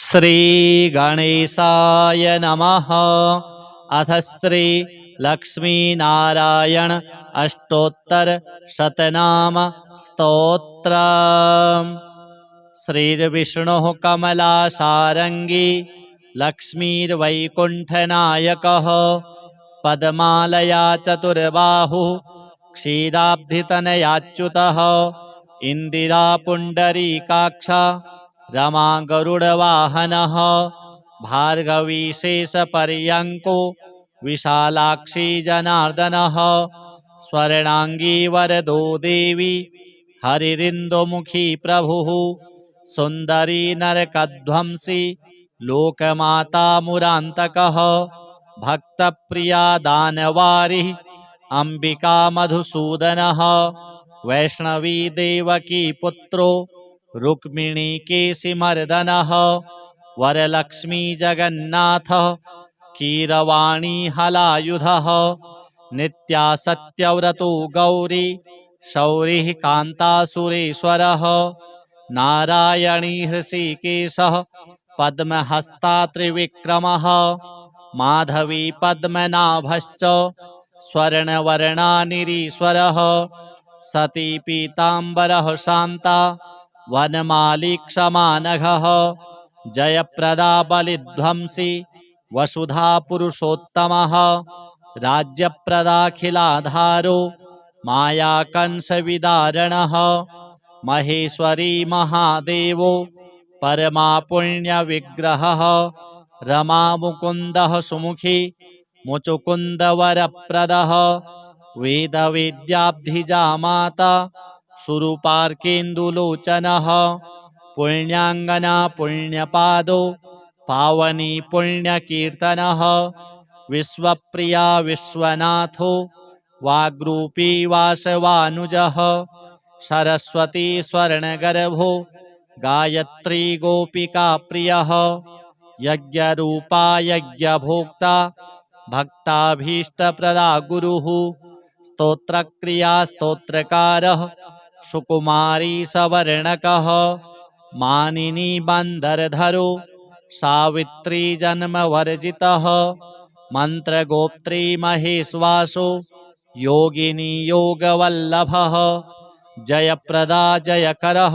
श्रीगणेशाय नमः। अथ श्री लक्ष्मीनारायण अष्टोत्तर शतनाम स्तोत्र। श्रीर्विष्णुः कमलासारङ्गी लक्ष्मीर्वैकुण्ठनायकः पद्मालया चतुर्बाहुः क्षीराब्धितनयाच्युतः इन्दिरा पुण्डरीकाक्षा रमा गरुडवाहनः भार्गवी शेषपर्यङ्को विशालाक्षी जनार्दनः स्वर्णाङ्गी वरदो देवी हरिरिन्दुमुखी प्रभुः सुन्दरी नरकध्वंसी लोकमाता मुरान्तकः भक्तप्रिया दानवारिः अम्बिका मधुसूदनः वैष्णवी देवकी पुत्रो रुक्मिणी केशिमर्दनः वरलक्ष्मी जगन्नाथः कीरवाणी हलायुधः नित्या सत्यव्रतो गौरी शौरिः कान्तासुरेश्वरः नारायणी हृषीकेशः पद्महस्ता त्रिविक्रमः माधवी पद्मनाभश्च स्वर्णवर्णानिरीश्वरः सती पीताम्बरः शान्ता वनमाली क्षमानघः जयप्रदा बलिध्वंसी वसुधा पुरुषोत्तमः राज्यप्रदाखिलाधारो मायाकंसविदारणः महेश्वरी महादेवो परमा पुण्यविग्रहः रमा मुकुन्दः सुमुखी मुचुकुन्दवरप्रदः वेदवेद्याब्धिजा माता सुरूपार्केन्दुलोचनः पुण्याङ्गना पुण्यपादो पावनी पुण्यकीर्तनः विश्वप्रिया विश्वनाथो वाग्रूपी वासवानुजः सरस्वती स्वर्णगर्भो गायत्री गोपिका प्रियः यज्ञरूपा यज्ञभोक्ता भक्ताभीष्टप्रदा गुरुः स्तोत्रक्रिया स्तोत्रकारः सुकुमारी सवर्णकः मानिनी बन्धरधरो सावित्री जन्मवर्जितः मन्त्रगोप्त्री महेश्वासो योगिनी योगवल्लभः जयप्रदा जयकरः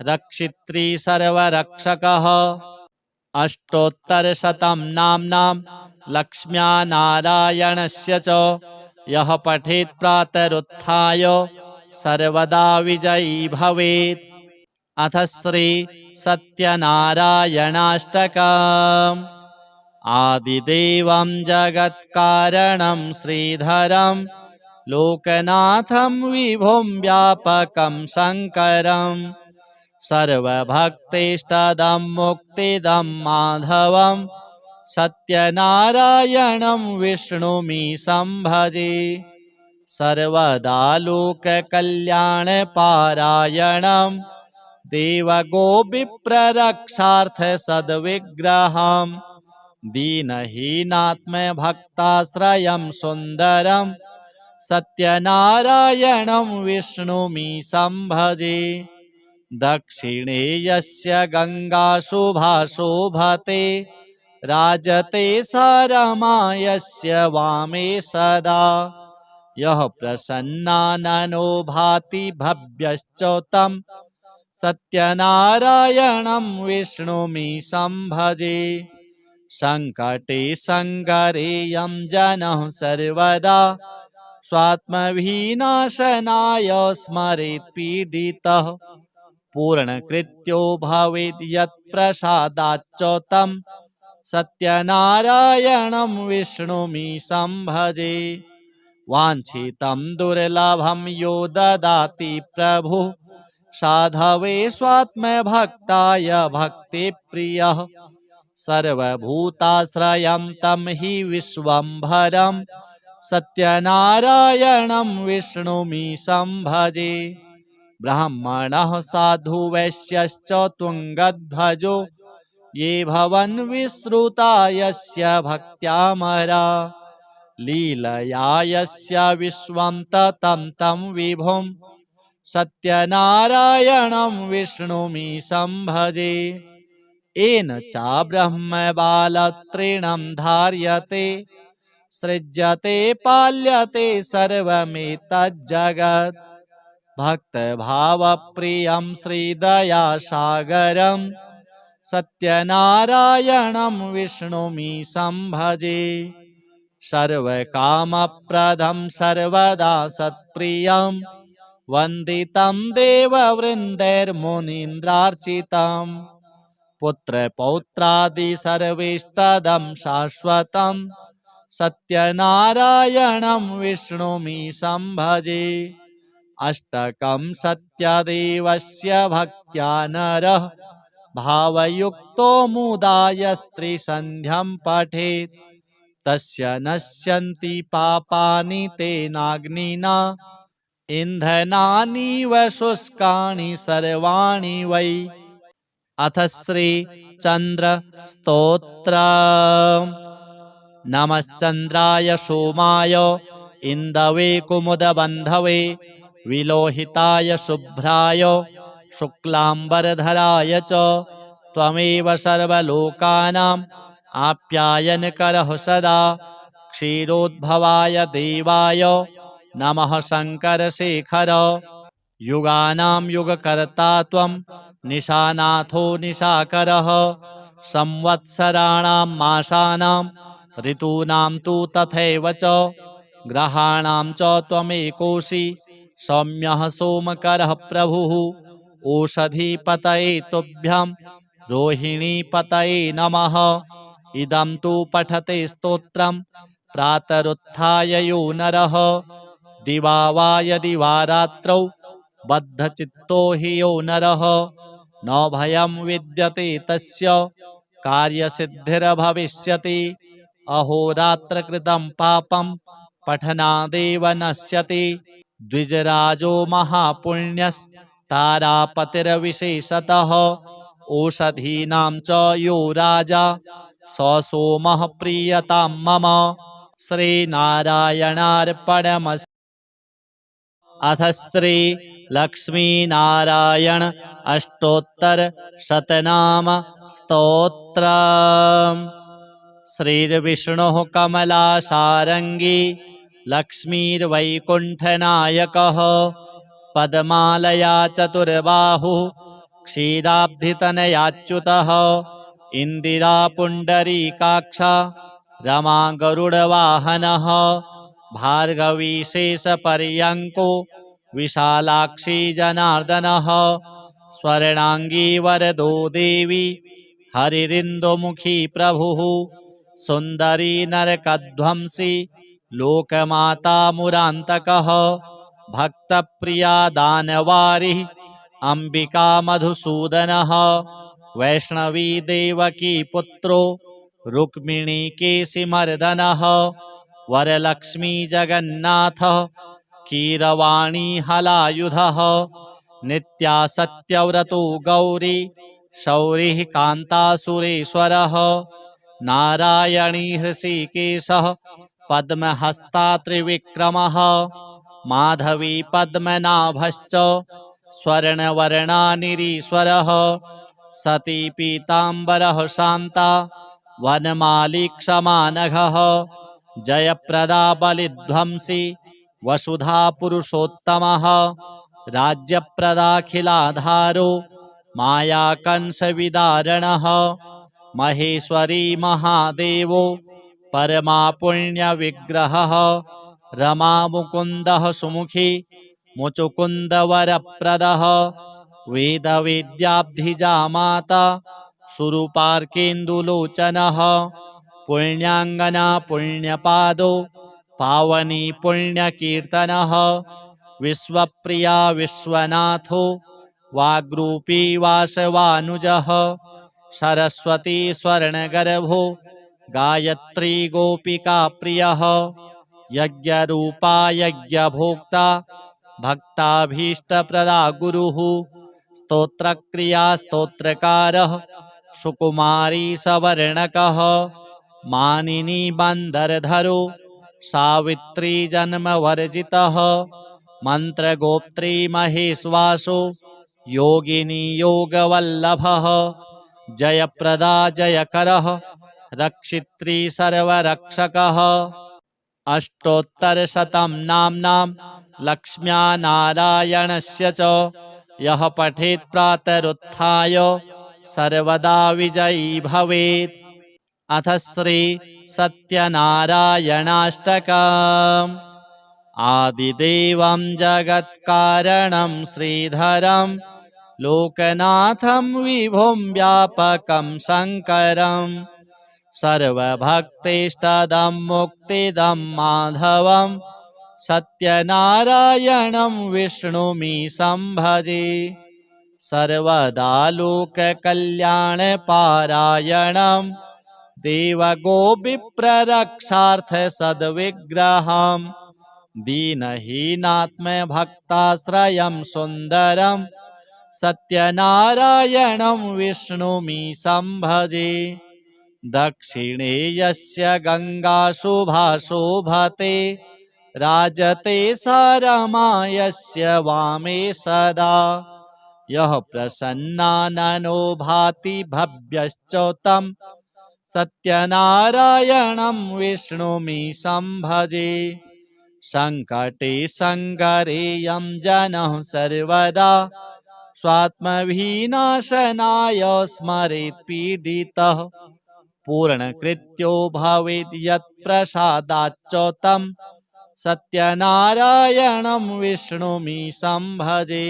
रक्षित्री सर्वरक्षकः अष्टोत्तरशतं नाम्नां लक्ष्म्या नारायणस्य च यः पठेत् प्रातरुत्थाय सर्वदा विजयी भवेत्। अथ श्री सत्यनारायणाष्टकम्। आदिदेवं जगत्कारणं श्रीधरं लोकनाथं विभुं व्यापकं शङ्करं सर्वभक्तेष्टदं मुक्तिदं माधवं सत्यनारायणं विष्णुमीशं भजे सर्वदा लोककल्याणपारायणं देवगोविप्ररक्षार्थसद्विग्रहं दीनहीनात्मभक्ताश्रयं सुन्दरं सत्यनारायणं विष्णुमीशं भजे दक्षिणे यस्य गङ्गा शुभा शोभते राजते सा रमा यस्य वामे सदा यः प्रसन्नाननो भाति भव्यश्च तं सत्यनारायणं विष्णुमीशं भजे सङ्कटे सङ्गरेयं जनः सर्वदा स्वात्मविनाशनाय स्मरेत् पीडितः पूर्णकृत्यो भवेत् यत्प्रसादाच्च तं सत्यनारायणं विष्णुमीशं भजे वाञ्छितं दुर्लभं यो ददाति प्रभुः साधवे स्वात्मभक्ताय भक्तिप्रियः सर्वभूताश्रयं तं हि विश्वम्भरं सत्यनारायणं विष्णुमीशं भजे ब्राह्मणः साधु वैश्यश्च तुङ्गध्वजो ये भवन् विश्रुता यस्य भक्त्यामरा लीलया यस्य विश्वं ततं तं विभुं सत्यनारायणं विष्णुमीशं भजे येन च ब्रह्मबालत्रीणं धार्यते सृज्यते पाल्यते सर्वमेतज्जगत् भक्तभावप्रियं श्रीदयासागरं सत्यनारायणं विष्णुमीशं भजे सर्वकामप्रदं सर्वदा सत्प्रियं वन्दितं देववृन्दैर्मुनीन्द्रार्चितम् पुत्रपौत्रादि सर्वेष्टदं शाश्वतं सत्यनारायणं विष्णुमीशं भजे अष्टकं सत्यदेवस्य भक्त्या नरः भावयुक्तो मुदाय स्त्रीसन्ध्यं पठेत् तस्य नश्यन्ति पापानि तेनाग्निना इन्धनानीव शुष्कानि सर्वाणि वै अथ श्री चंद्र स्तोत्र नमश्चंद्राय सोमाय इंदवे कुमुदबंधवे विलोहिताय शुभ्राय शुक्लांबरधराय च त्वमेव सर्वलोकानां आप्यायनकरः सदा क्षीरोद्भवाय देवाय नमः शंकरशेखर युगानां युगकर्ता त्वं निशानाथो निशाकरः संवत्सराणां मासानां ऋतूनां तु तथैव च ग्रहाणां च त्वमेकोऽसि सौम्यः सोमकरः प्रभुः ओषधीपतये तुभ्यं रोहिणीपतये नमः इदं तु पठते स्तोत्रं प्रातरुत्थाय यो नरः दिवा वा यदि वा रात्रौ बद्धचित्तो हि यो नरः न भयं विद्यते तस्य कार्यसिद्धिर्भविष्यति अहोरात्रकृतं पापं पठनादेव नश्यति द्विजराजो महापुण्यस्तारापतिर्विशेषतः ओषधीनां च यो राजा स सोमः प्रीयतां मम श्रीनारायणार्पणमस्तु अथ श्री लक्ष्मी नारायण अष्टोत्तर शतनाम स्तोत्र श्रीर्विष्णुः कमलासारंगी लक्ष्मीर्वैकुंठनायकः पद्मालया चतुर्बाहुः क्षीराब्धितनयाच्युतः इंदिरा पुंडरीकाक्षा रमा गरुडवाहनः भार्गवी शेषपर्यङ्को विशालाक्षी जनार्दनः स्वर्णांगी वरदो देवी हरिरिन्दुमुखी प्रभुः सुंदरी नरकध्वंसी लोकमाता मुरान्तकः भक्तप्रिया दानवारिः अंबिका मधुसूदनः वैष्णवी देवकी पुत्रो रुक्मिणी केशिमर्दनः वरलक्ष्मी जगन्नाथः कीरवाणी हलायुधः नित्या सत्यव्रतो गौरी शौरिः कान्तासुरेश्वरः नारायणी हृषीकेशः पद्महस्ता त्रिविक्रमः माधवी पद्मनाभश्च स्वर्णवर्णानिरीश्वरः सती पीताम्बरः शान्ता वनमाली क्षमानघः जयप्रदा बलिध्वंसी वसुधा पुरुषोत्तमः राज्यप्रदाखिलाधारो मायाकंसविदारणः महेश्वरी महादेवो परमा पुण्यविग्रहः रमा मुकुन्दः सुमुखी मुचुकुन्दवरप्रदः वेदवेद्याब्धिजा माता सुरूपार्केन्दुलोचनः पुण्याङ्गना पुण्यपादो पावनी पुण्यकीर्तनः विश्वप्रिया विश्वनाथो वाग्रूपी वासवानुजः सरस्वती स्वर्णगर्भो गायत्री गोपिका प्रियः यज्ञरूपा यज्ञभोक्ता भक्ताभीष्टप्रदा गुरुः स्तोत्रक्रिया स्तोत्रकारः सुकुमारी सवर्णकः मानिनी बंदरधरो सावित्री जन्मवर्जितः मंत्रगोप्त्री महेश्वासो योगिनी योगवल्लभः जयप्रदा जयकरः रक्षित्री सर्वरक्षकः। अष्टोत्तरशतं नाम्नां लक्ष्म्या नारायणस्य च यः पठेत् प्रातरुत्थाय सर्वदा विजयी भवेत्। अथ श्री सत्यनारायणाष्टकम्। आदिदेवं जगत्कारणं श्रीधरं लोकनाथं विभुं व्यापकं शङ्करं सर्वभक्तेष्टदं मुक्तिदं माधवं सत्यनारायणं विष्णुमीशं भजे। सर्वदा लोककल्याणपारायणं देवगोविप्ररक्षार्थसद्विग्रहम् दीनहीनात्मभक्ताश्रयं सुन्दरं सत्यनारायणं विष्णुमीशं भजे। दक्षिणे यस्य गङ्गाशुभा शोभते राजते सा यस्य वामे सदा यः प्रसन्नाननो भाति भव्यश्च तं सत्यनारायणं विष्णुमीशं भजे। सङ्कटे सङ्गरेयं जनः सर्वदा स्वात्मविनाशनाय स्मरेत् पीडितः पूर्णकृत्यो भवेत् यत्प्रसादाच्च तं सत्यनारायणं विष्णुमीशं भजे।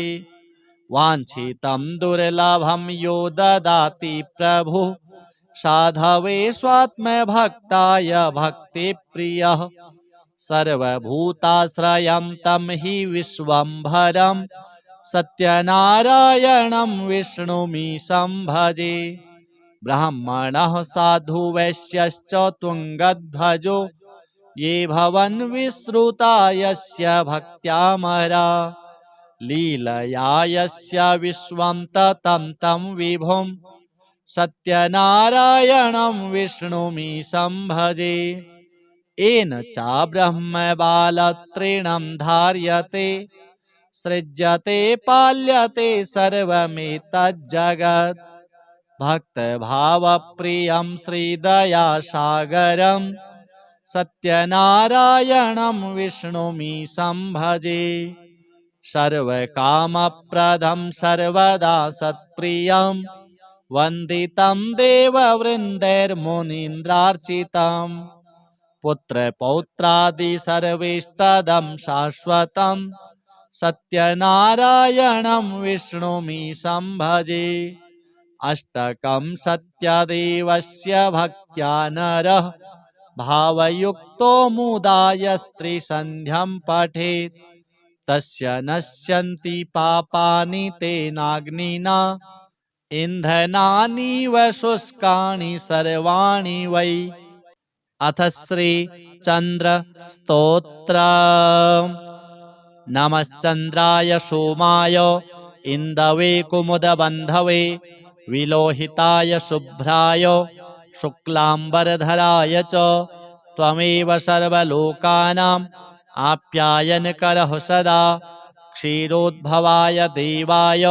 वाञ्छितं दुर्लभं यो ददाति प्रभुः साधवे स्वात्मभक्ताय भक्तिप्रियः सर्वभूताश्रयं तं हि विश्वम्भरं सत्यनारायणं विष्णुमीशं भजे। ब्राह्मणः साधु वैश्यश्च तुङ्गध्वजो ये भवन् विश्रुता यस्य भक्त्यामरा लीलया यस्य विश्वं ततं तं विभुं सत्यनारायणं विष्णुमीशं भजे। येन च ब्रह्मबालतृणं धार्यते सृज्यते पाल्यते सर्वमेतज्जगत् भक्तभावप्रियं श्रीदयासागरं सत्यनारायणं विष्णुमीशं भजे। सर्वकामप्रदं सर्वदा सत्प्रियं वन्दितं देववृन्दैर्मुनीन्द्रार्चितं पुत्रपौत्रादि सर्वेष्टदं शाश्वतं सत्यनारायणं विष्णुमीशं भजे। अष्टकं सत्यदेवस्य भक्त्या नरः भावयुक्तो मुदाय स्त्रीसन्ध्यं पठेत् तस्य नश्यन्ति पापानि तेनाग्निना इन्धनानीव शुष्कानि सर्वाणि वै। अथ श्री चन्द्र स्तोत्र। नमश्चन्द्राय सोमाय इन्दवे कुमुदबन्धवे विलोहिताय शुभ्राय शुक्लाम्बरधराय च त्वमेव सर्वलोकानाम् आप्यायनकरः सदा क्षीरोद्भवाय देवाय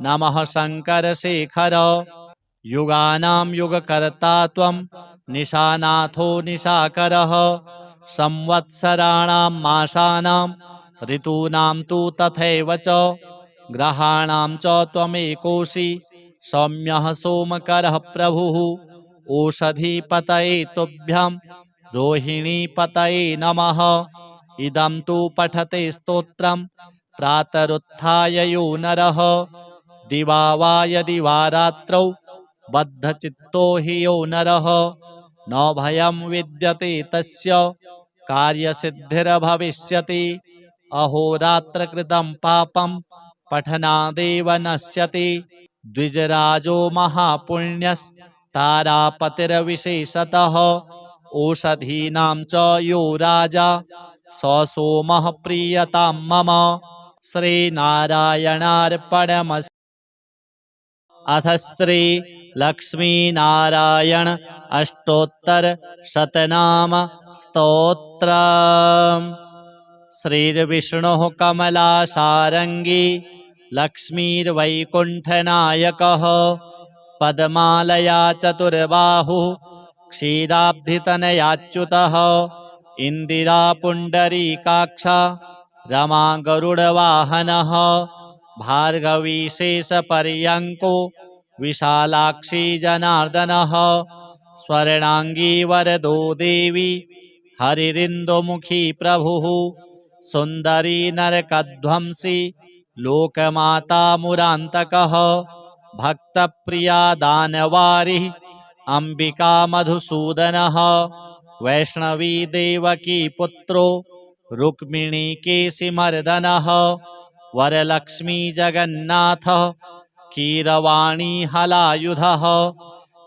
नमः शङ्करशेखर। युगानां युगकर्ता त्वं निशानाथो निशाकरः संवत्सराणां मासानां ऋतूनां तु तथैव च ग्रहाणां च त्वमेकोऽसि सौम्यः सोमकरः प्रभुः। ओषधीपतये तुभ्यं रोहिणीपतये नमः। इदं तु पठते स्तोत्रं प्रातरुत्थाय यो नरः दिवा वा यदि वा रात्रौ बद्धचित्तो हि यो नरः न भयं विद्यते तस्य कार्यसिद्धिर्भविष्यति अहोरात्रकृतं पापं पठनादेव नश्यति। द्विजराजो महापुण्यस्तारापतिर्विशेषतः ओषधीनां च यो राजा स सोमः प्रीयतां मम। श्रीनारायणार्पणमस्तु। अथ श्री लक्ष्मीनारायण अष्टोत्तर शतनाम स्तोत्र। श्रीर्विष्णुः कमलासारङ्गी लक्ष्मीर्वैकुण्ठनायकः पद्मालया चतुर्बाहुः क्षीराब्धितनयाच्युतः इन्दिरा पुण्डरीकाक्ष रमा गरुडवाहनः भार्गवी शेषपर्यङ्को विशालाक्षी जनार्दनः स्वर्णाङ्गी वरदो देवी हरिरिन्दुमुखी प्रभुः सुन्दरी नरकध्वंसी लोकमाता मुरान्तकः भक्तप्रिया दानवारिः अंबिका मधुसूदनः वैष्णवी देवकी पुत्रो रुक्मिणी केशिमर्दनः वरलक्ष्मी जगन्नाथः कीरवाणी हलायुधः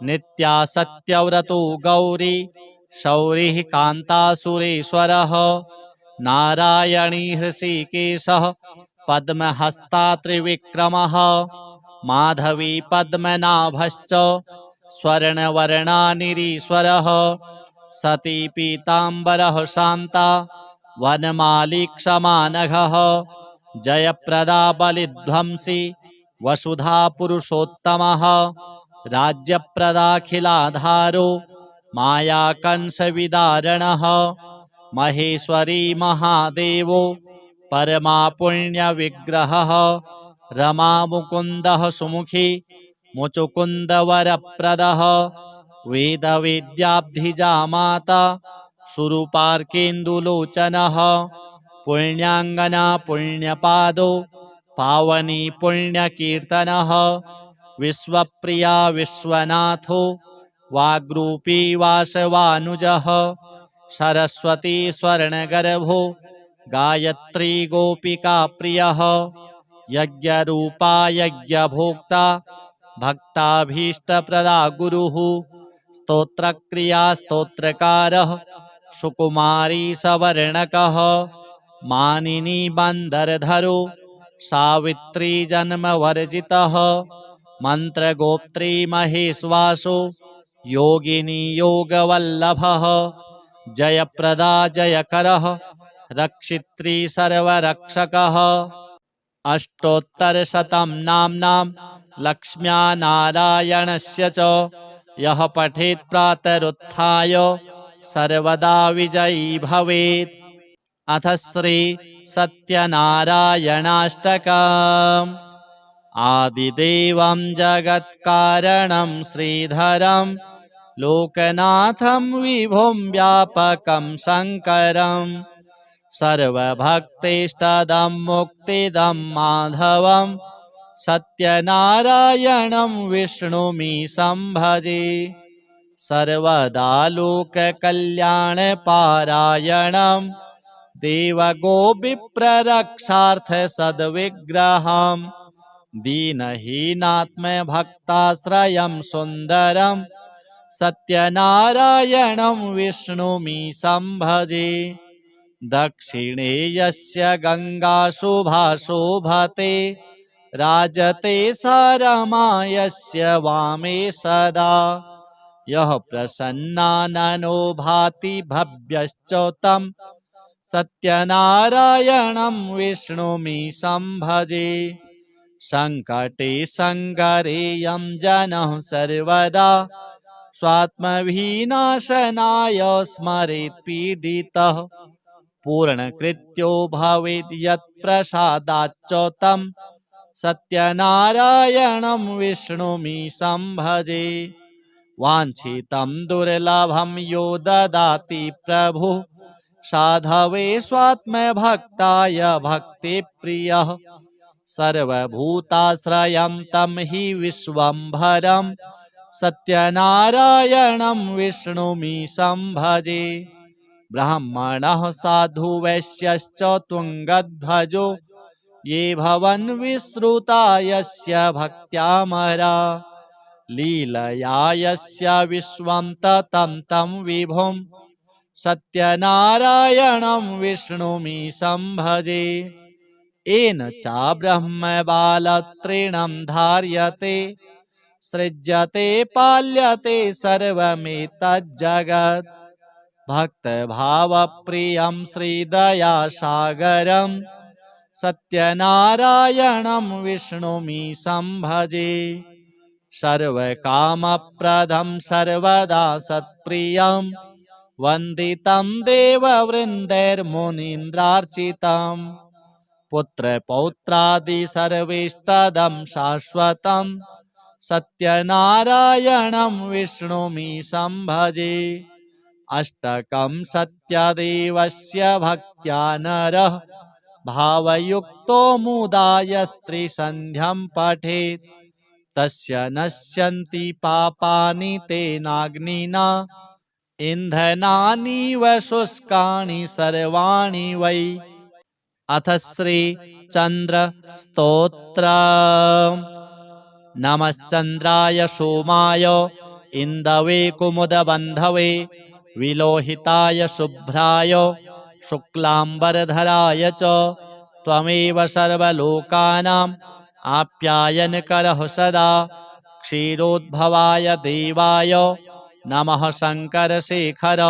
नित्या सत्यव्रतो गौरी शौरिः कान्तासुरेश्वरः नारायणी हृषीकेशः पद्महस्ता त्रिविक्रमः माधवी पद्मनाभश्च स्वर्णवर्णानिरीश्वरः सती पीताम्बरः शान्ता वनमाली क्षमानघः जयप्रदा बलिध्वंसी वसुधा पुरुषोत्तमः राज्यप्रदाखिलाधारो मायाकंसविदारणः महेश्वरी महादेवो परमा पुण्यविग्रहः रमा मुकुन्दः सुमुखी मुचुकुन्दवरप्रदः वेदवेद्याब्धिजा माता सुरूपार्केन्दुलोचनः पुण्याङ्गना पुण्यपादो पावनी पुण्यकीर्तनः विश्वप्रिया विश्वनाथो वाग्रूपी वासवानुजः सरस्वती स्वर्णगर्भो गायत्री गोपिका प्रियः यज्ञरूपा यज्ञभोक्ता भक्ताभीष्टप्रदा गुरुः स्तोत्रक्रिया स्तोत्रकारः सुकुमारी सवर्णकः मानिनी बन्दरधरो सावित्री जन्मवर्जितः मंत्रगोप्त्री महेश्वासो योगिनी योगवल्लभः जयप्रदा जयकरः रक्षित्री सर्वरक्षकः अष्टोत्तरशतं नाम्नां लक्ष्म्या नारायणस्य च यः पठेत् प्रातरुत्थाय सर्वदा विजयी भवेत्। अथ श्री सत्यनारायणाष्टकम्। आदिदेवं जगत्कारणं श्रीधरं लोकनाथं विभुं व्यापकं शङ्करं सर्वभक्तेष्टदं मुक्तिदं माधवं सत्यनारायणं विष्णुमीशं भजे। सर्वदा लोककल्याणपारायणं देवगोविप्ररक्षार्थसद्विग्रहं दीनहीनात्मभक्ताश्रयं सुन्दरं सत्यनारायणं विष्णुमीशं भजे। दक्षिणे यस्य गङ्गा शुभा शोभते राजते सा रमा यस्य वामे सदा यः प्रसन्नाननो भाति भव्यश्च तं सत्यनारायणं विष्णुमीशं भजे। संकटे संगरेयं जनः सर्वदा स्वात्मविनाशनाय स्मरेत् पीडितः पूर्णकृत्यो भवेत् यत्प्रसादाच्च तं सत्यनारायणं विष्णुमीशं भजे। वाञ्छितं दुर्लभं यो ददाति प्रभुः साधवे स्वात्मभक्ताय भक्तिप्रियः सर्वभूताश्रयं तं हि विश्वम्भरं सत्यनारायणं विष्णुमीशं भजे। ब्राह्मणः साधु वैश्यश्च तुङ्गध्वजो ये भवन् विश्रुता यस्य भक्त्यामरा लीलया यस्य विश्वं ततं तं विभुं सत्यनारायणं विष्णुमीशं भजे। येन च ब्रह्मबालतृणं धार्यते सृज्यते पाल्यते सर्वमेतज्जगत् भक्तभावप्रियं श्रीदयासागरं सत्यनारायणं विष्णुमीशं भजे। सर्वकामप्रदं सर्वदा सत्प्रियं वन्दितं देववृन्दैर्मुनीन्द्रार्चितं पुत्रपौत्रादि सर्वेष्टदं शाश्वतं सत्यनारायणं विष्णुमीशं भजे। अष्टकं सत्यदेवस्य भक्त्या नरः भावयुक्तो मुदाय स्त्रीसन्ध्यं पठेत् तस्य नश्यन्ति पापानि तेनाग्निना इन्धनानीव शुष्कानि सर्वाणि वै। अथ श्री चंद्र स्तोत्र। नमश्चंद्राय सोमाय इंदवे कुमुदबंधवे विलोहिताय शुभ्राय शुक्लांबरधराय च त्वमेव सर्वलोकानां आप्यायनकरः सदा क्षीरोद्भवाय देवाय नमः शंकरशेखर।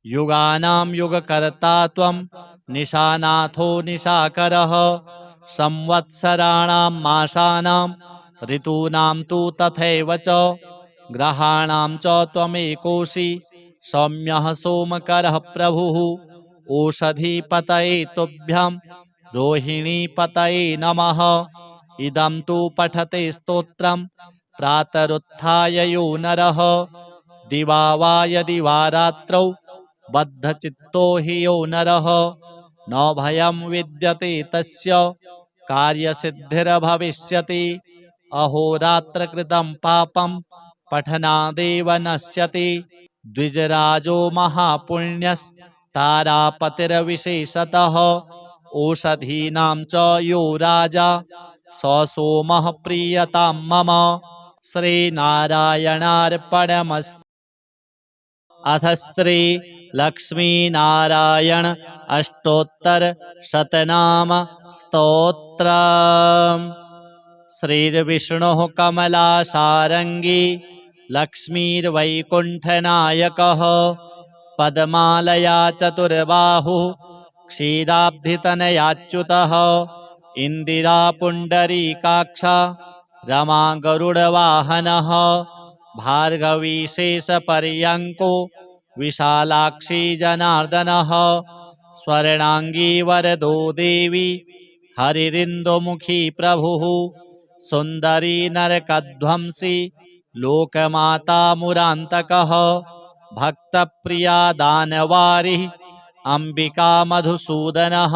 युगानां युगकर्ता त्वं निशानाथो निशाकरः संवत्सराणां मासानां ऋतूनां तु तथैव च ग्रहाणां च त्वमेकोऽसि सौम्यः सोमकरः प्रभुः। ओषधीपतये तुभ्यं रोहिणीपतये नमः। इदं तु पठते स्तोत्रं प्रातरुत्थाय यो नरः दिवा वा यदि वा रात्रौ बद्धचित्तो हि यो नरः न भयं विद्यते तस्य कार्यसिद्धिर्भविष्यति। अहोरात्रकृतं पापं पठनादेव नश्यति। द्विजराजो महापुण्यस्तारापतिर्विशेषतः ओषधीनां च यो राजा स सोमः प्रीयतां मम। श्रीनारायणार्पणमस्तु। अथ श्री लक्ष्मीनारायण अष्टोत्तर शतनाम स्तोत्र। श्रीर्विष्णुः कमलासारंगी लक्ष्मीर्वैकुंठनायकः पद्मालया चतुर्बाहुः क्षीराब्धितनयाच्युतः इंदिरा पुंडरीकाक्षा रमा गरुडवाहनः भार्गवी शेषपर्यंको विशालाक्षी जनार्दनः स्वर्णांगी वरदो देवी हरिरिन्दुमुखी प्रभुः सुंदरी नरकध्वंसी लोकमाता मुरान्तकः भक्तप्रिया दानवारी अंबिका मधुसूदनः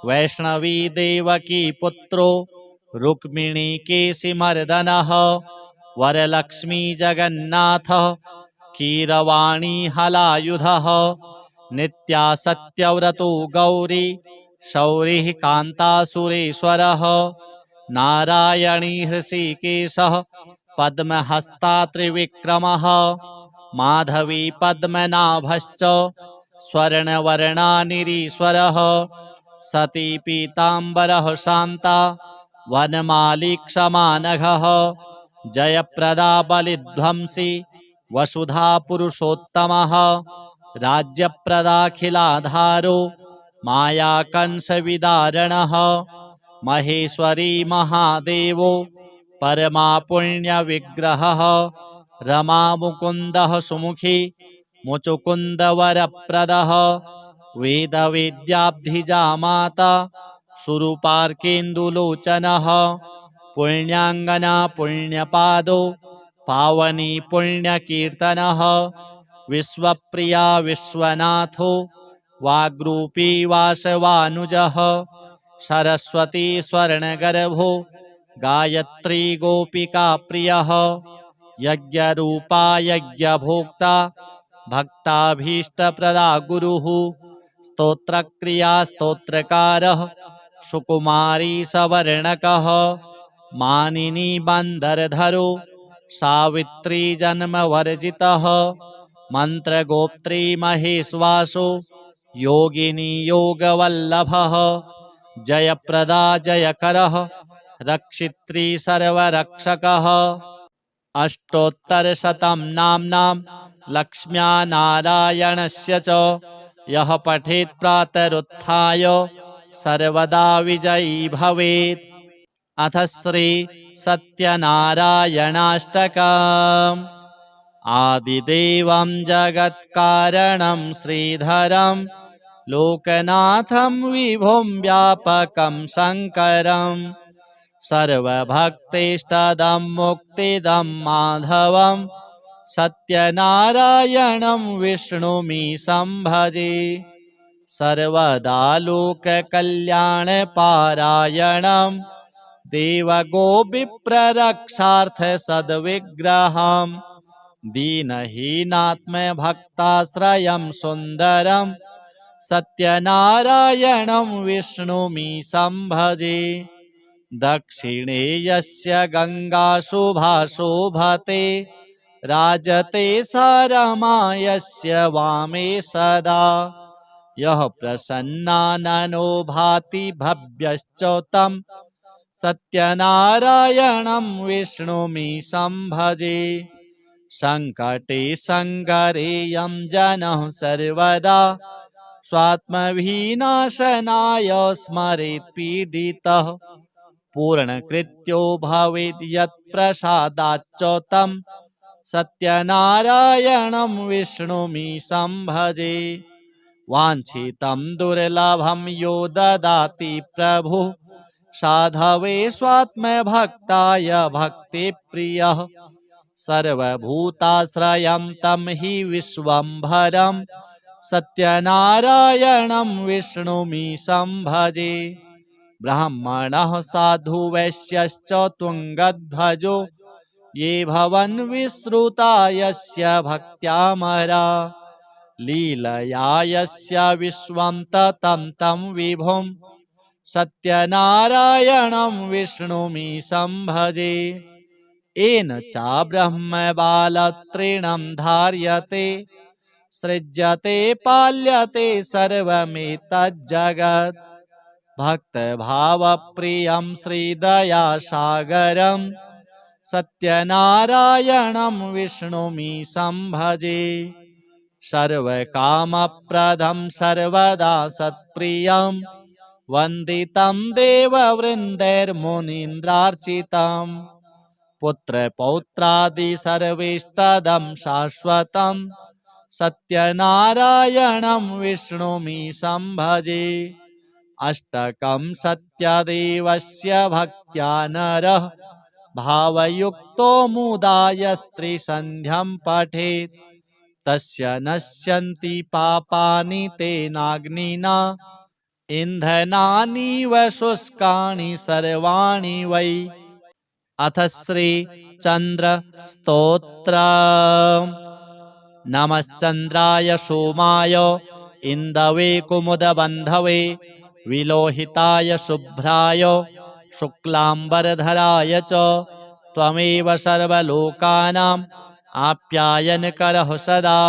वैष्णवी देवकी पुत्रो रुक्मिणी केशिमर्दनः वरलक्ष्मी जगन्नाथ कीरवाणी हलायुधः नित्या सत्यव्रतो गौरी शौरिः कान्तासुरेश्वरः नारायणी हृषिकेशः पद्महस्ता त्रिविक्रमः माधवी पद्मनाभश्च स्वर्णवर्णानिरीश्वरः सती पीताम्बरः शान्ता वनमाली क्षमानघः जयप्रदा बलिध्वंसी वसुधा पुरुषोत्तमः राज्यप्रदाखिलाधारो मायाकंसविदारणः महेश्वरी महादेवो परमा पुण्यविग्रहः रमा मुकुन्दः सुमुखी मुचुकुन्दवरप्रदः वेदवेद्याब्धिजा माता सुरूपार्केन्दुलोचनः पुण्याङ्गना पुण्यपादो पावनी पुण्यकीर्तनः विश्वप्रिया विश्वनाथो वाग्रूपी वासवानुजः सरस्वती स्वर्णगर्भो गायत्री गोपिका प्रियः यज्ञरूपा यज्ञभोक्ता भक्ताभीष्टप्रदा गुरुः स्तोत्रक्रिया स्तोत्रकारः सुकुमारी सवर्णकः मानिनी बंदरधरो सावित्री जन्मवर्जितः मंत्रगोप्त्री महेश्वासो योगिनी योगवल्लभः जयप्रदा जयकरः रक्षित्री सर्वरक्षकः अष्टोत्तरशतं नाम्नां लक्ष्म्या नारायणस्य च यः पठेत् प्रातरुत्थाय सर्वदा विजयी भवेत्। अथ श्री सत्यनारायणाष्टकम् आदिदेवं जगत्कारणं श्रीधरं लोकनाथं विभुं व्यापकं शङ्करं सर्वभक्तिष्टदं मुक्तिदं माधवं सत्यनारायणं विष्णुमीशं भजे सर्वदा लोककल्याणपारायणं देवगोविप्ररक्षार्थसद्विग्रहं दीनहीनात्मभक्ताश्रयं सुन्दरं सत्यनारायणं विष्णुमीशं भजे दक्षिणे यस्य गङ्गा शुभा शोभते राजते सा रमा यस्य वामे सदा यः प्रसन्नाननो भाति भव्यश्च तं सत्यनारायणं विष्णुमीशं भजे सङ्कटे सङ्गरे यं जनः सर्वदा स्वात्मविनाशनाय स्मरेत् पीडितः पूर्णकृत्यो भवेद् यत्प्रसादाच्च तं सत्यनारायणं विष्णुमीशं भजे वाञ्छितं दुर्लभं यो ददाति प्रभुः साधवे स्वात्मभक्ताय भक्तिप्रियः सर्वभूताश्रयं तं हि विश्वम्भरं सत्यनारायणं विष्णुमीशं भजे ब्राह्मणः साधु वैश्यश्च तुङ्गध्वजो ये भवन् विश्रुता यस्य भक्त्यामरा लीलया यस्य विश्वं ततं तं विभुं सत्यनारायणं विष्णुमीशं भजे येन च ब्रह्मबालतृणं धार्यते सृज्यते पाल्यते सर्वमेतज्जगत् भक्तभावप्रियं श्रीदयासागरं सत्यनारायणं विष्णुमीशं भजे सर्वकामप्रदं सर्वदा सत्प्रियं वन्दितं देववृन्दैर्मुनीन्द्रार्चितं पुत्रपौत्रादि सर्वेष्टदं शाश्वतं सत्यनारायणं विष्णुमीशं भजे अष्टकं सत्यदेवस्य भक्त्या नरः भावयुक्तो मुदाय स्त्रीसन्ध्यं पठेत् तस्य नश्यन्ति पापानि तेनाग्निना इन्धनानीव शुष्कानि सर्वाणि वै अथ श्री चंद्र स्तोत्र नमश्चंद्राय सोमाय इंदवे कुमुदबंधवे विलोहिताय शुभ्राय शुक्लांबरधराय च त्वमेव सर्वलोकानां आप्यायनकरः सदा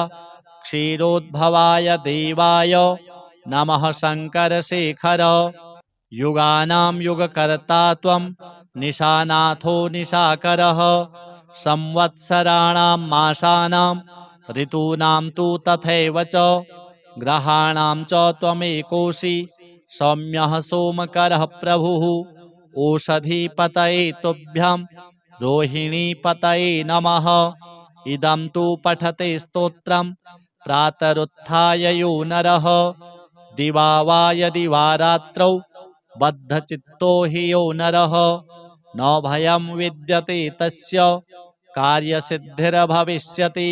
क्षीरोद्भवाय देवाय नमः शंकरशेखर युगानां युगकर्ता त्वं निशानाथो निशाकरः संवत्सराणां मासानां ऋतूनां तु तथैव च ग्रहाणां च त्वमेकोऽसि सौम्यः सोमकरः प्रभुः ओषधीपतये तुभ्यं रोहिणीपतये नमः इदं तु पठते स्तोत्रं प्रातरुत्थाय यो नरः दिवा वा यदि वा रात्रौ बद्धचित्तो हि यो नरः न भयं विद्यते तस्य कार्यसिद्धिर्भविष्यति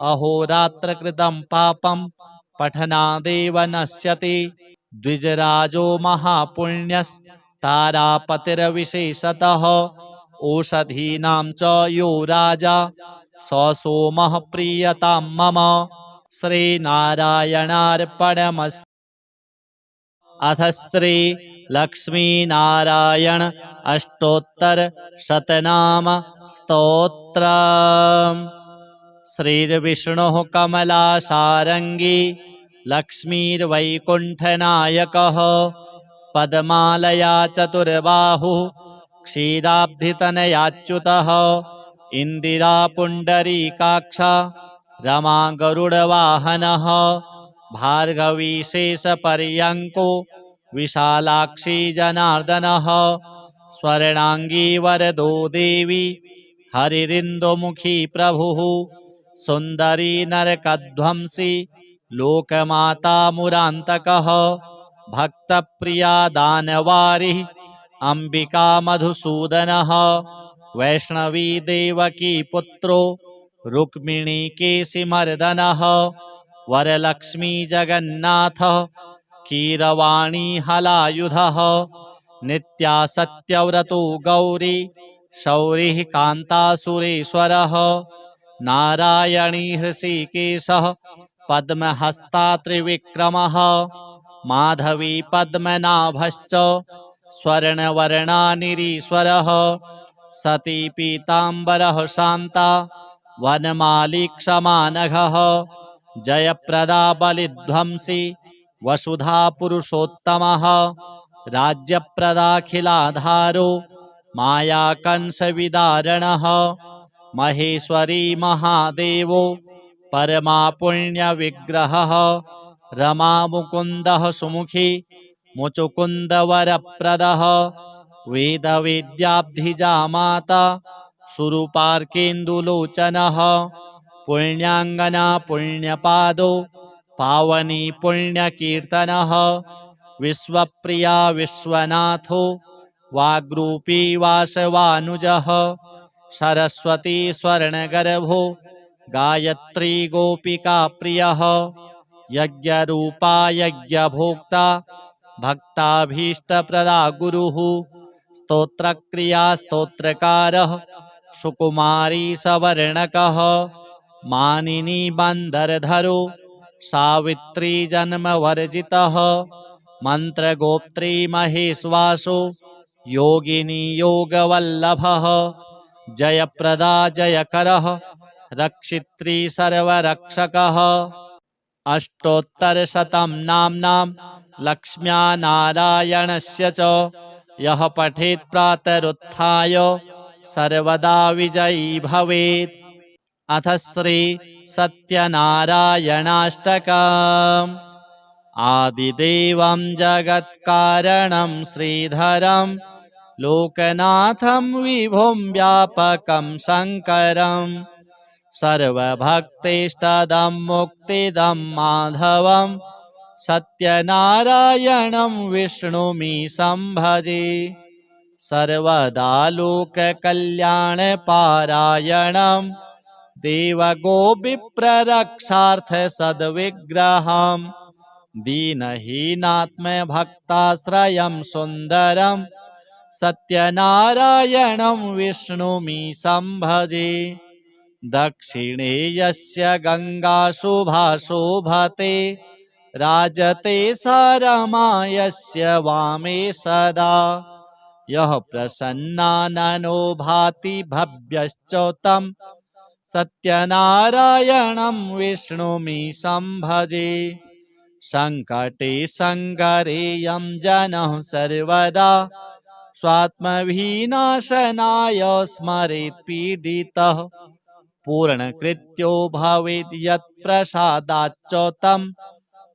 अहोरात्रकृतं पापं पठनादेव नश्यति द्विजराजो महापुण्यस्तारापतिर्विशेषतः ओषधीनां च यो राजा स सोमः प्रीयतां मम श्रीनारायणार्पणमस्तु अथ श्री लक्ष्मीनारायण अष्टोत्तर शतनाम स्तोत्र श्रीर्विष्णुः कमलासारंगी लक्ष्मीर्वैकुण्ठनायकः पद्मालया चतुर्बाहुः क्षीराब्धितनयाच्युतः इंदिरा पुण्डरीकाक्षा रमा गरुडवाहनः भार्गवी शेषपर्यङ्को विशालाक्षी जनार्दनः स्वर्णाङ्गी वरदो देवी हरिरिन्दुमुखी प्रभुः सुन्दरी नरकध्वंसी लोकमाता मुरान्तकः भक्तप्रिया दानवारिः अम्बिका मधुसूदनः वैष्णवी देवकी पुत्रो रुक्मिणी केशिमर्दनः वरलक्ष्मी जगन्नाथः कीरवाणी हलायुधः नित्या सत्यव्रतो गौरी शौरिः कान्तासुरेश्वरः नारायणी हृषीकेशः पद्महस्ता त्रिविक्रमः माधवी पद्मनाभश्च स्वर्णवर्णानिरीश्वरः सती पीताम्बरः शान्ता वनमाली क्षमानघः जयप्रदा बलिध्वंसी वसुधा पुरुषोत्तमः राज्यप्रदाखिलाधारो मायाकंसविदारणः महेश्वरी महादेवो परमा पुण्यविग्रहः रमामुकुन्दः सुमुखी मुचुकुन्दवरप्रदः वेदवेद्याब्धिजा माता सुरूपार्केन्दुलोचनः पुण्याङ्गना पुण्यपादो पावनी पुण्यकीर्तनः विश्वप्रिया विश्वनाथो वाग्रूपी वासवानुजः सरस्वती स्वर्णगर्भो गायत्री गोपिका प्रियः यज्ञरूपा यज्ञभोक्ता भक्ताभीष्टप्रदा गुरुः स्तोत्रक्रिया स्तोत्रकारः सुकुमारी सवर्णकः मानिनी बन्धरधरो सावित्री जन्मवर्जितः मन्त्रगोप्त्री महेश्वासो योगिनी योगवल्लभः जयप्रदा जयकरः रक्षित्री सर्वरक्षकः अष्टोत्तरशतं नाम्नां लक्ष्म्या नारायणस्य च यः पठेत् प्रातरुत्थाय सर्वदा विजयी भवेत्। अथ श्री सत्यनारायणाष्टकम्। आदिदेवं जगत्कारणं श्रीधरं लोकनाथं विभुं व्यापकं शङ्करं सर्वभक्तेष्टदं मुक्तिदं माधवं सत्यनारायणं विष्णुमीशं भजे। सर्वदा लोककल्याणपारायणं देवगोविप्ररक्षार्थसद्विग्रहं दीनहीनात्मभक्ताश्रयं सुन्दरं सत्यनारायणं विष्णुमीशं भजे। दक्षिणे यस्य गङ्गा शुभा शोभते राजते सा रमा यस्य वामे सदा यः प्रसन्नाननो भाति भव्यश्च तं सत्यनारायणं विष्णुमीशं भजे। सङ्कटे सङ्गरेयं जनः सर्वदा स्वात्मविनाशनाय स्मरेत् पीडितः पूर्णकृत्यो भवेत् यत्प्रसादाच्च तं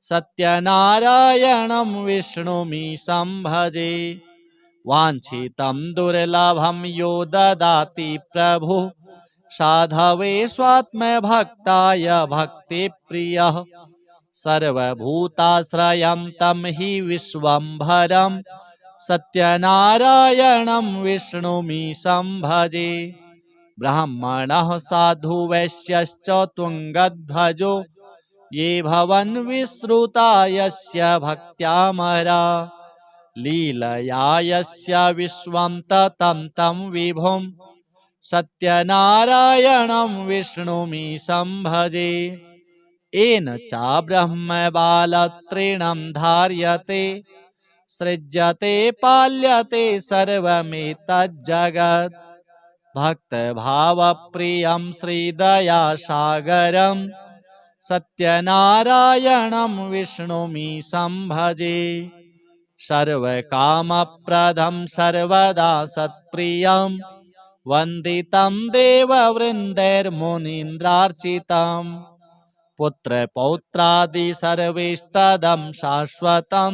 सत्यनारायणं विष्णुमीशं भजे। वाञ्छितं दुर्लभं यो ददाति प्रभुः साधवे स्वात्मभक्ताय भक्तिप्रियः सर्वभूताश्रयं तं हि विश्वम्भरं सत्यनारायणं विष्णुमीशं भजे। ब्राह्मणः साधु वैश्यश्च तुङ्गध्वजो ये भवन् विश्रुता यस्य भक्त्यामरा लीलया यस्य विश्वं ततं तं विभुं सत्यनारायणं विष्णुमीशं भजे। येन च ब्रह्मबालतृणं धार्यते सृज्यते पाल्यते सर्वमेतज्जगत् भक्तभावप्रियं श्रीदयासागरं सत्यनारायणं विष्णुमीशं भजे। सर्वकामप्रदं सर्वदा सत्प्रियं वन्दितं देववृन्दैर्मुनीन्द्रार्चितं पुत्रपौत्रादि सर्वेष्टदं शाश्वतं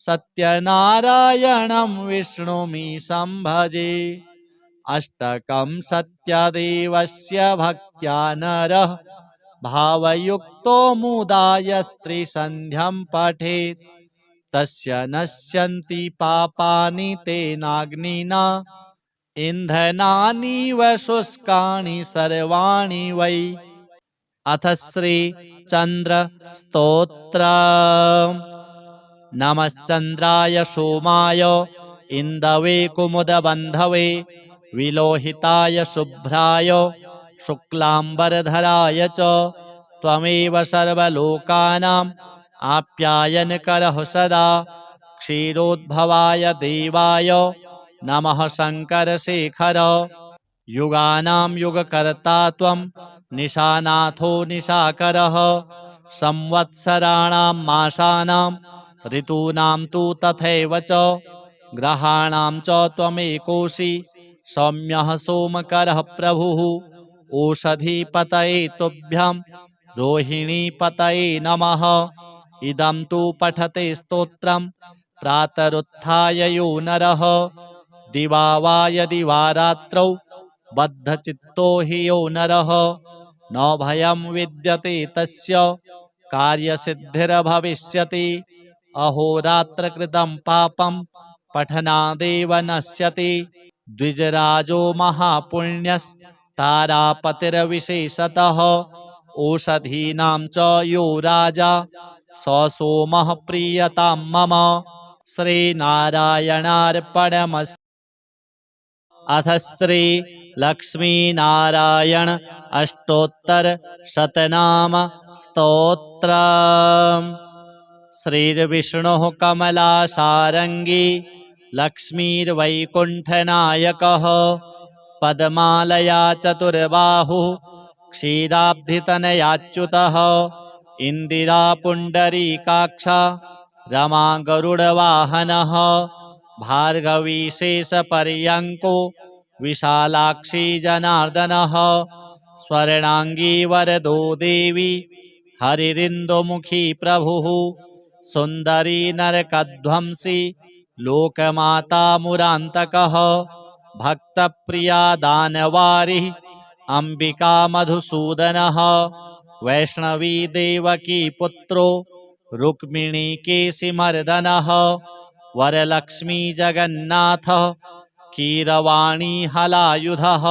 सत्यनारायणं विष्णुमीशं भजे। अष्टकं सत्यदेवस्य भक्त्या नरः भावयुक्तो मुदाय स्त्रीसन्ध्यं पठेत् तस्य नश्यन्ति पापानि तेनाग्निना इन्धनानीव शुष्कानि सर्वाणि वै। अथ श्री चंद्र स्तोत्र। नमश्चंद्राय सोमाय इंदवे कुमुदबंधवे विलोहिताय शुभ्राय शुक्लांबरधराय च त्वमेव सर्वलोकानां आप्यायनकरः सदा क्षीरोद्भवाय देवाय नमः शंकरशेखर। युगानां युगकर्ता त्वं निशानाथो निशाकरः संवत्सराणां मासानां ऋतूनां तु तथैव च ग्रहाणां च त्वमेकोऽसि सौम्यः सोमकरः प्रभुः। ओषधीपतये तुभ्यं रोहिणीपतये नमः। इदं तु पठते स्तोत्रं प्रातरुत्थाय यो नरः दिवा वा यदि वा रात्रौ बद्धचित्तो हि यो नरः न भयं विद्यते तस्य कार्यसिद्धिर्भविष्यति। अहोरात्रकृतं पापं पठनादेव नश्यति। द्विजराजो महापुण्यस्तारापतिर्विशेषतः ओषधीनां च यो राजा स सोमः प्रीयतां मम। श्रीनारायणार्पणमस्तु। अथ श्री लक्ष्मीनारायण अष्टोत्तर शतनाम स्तोत्र। श्रीर्विष्णुः कमलासारंगी लक्ष्मीर्वैकुंठनायकः पद्मालया चतुर्बाहुः क्षीराब्धितनयाच्युतः इंदिरा पुंडरीकाक्षा रमा गरुडवाहनः भार्गवी शेषपर्यंको विशालाक्षी जनार्दनः स्वर्णांगी वरदो देवी हरिरिन्दुमुखी प्रभुः सुंदरी नरकध्वंसी लोकमाता मुरान्तकः भक्तप्रिया दानवारी अंबिका मधुसूदनः वैष्णवी देवकी पुत्रो रुक्मिणी केशिमर्दनः वरलक्ष्मी जगन्नाथ कीरवाणी हलायुधः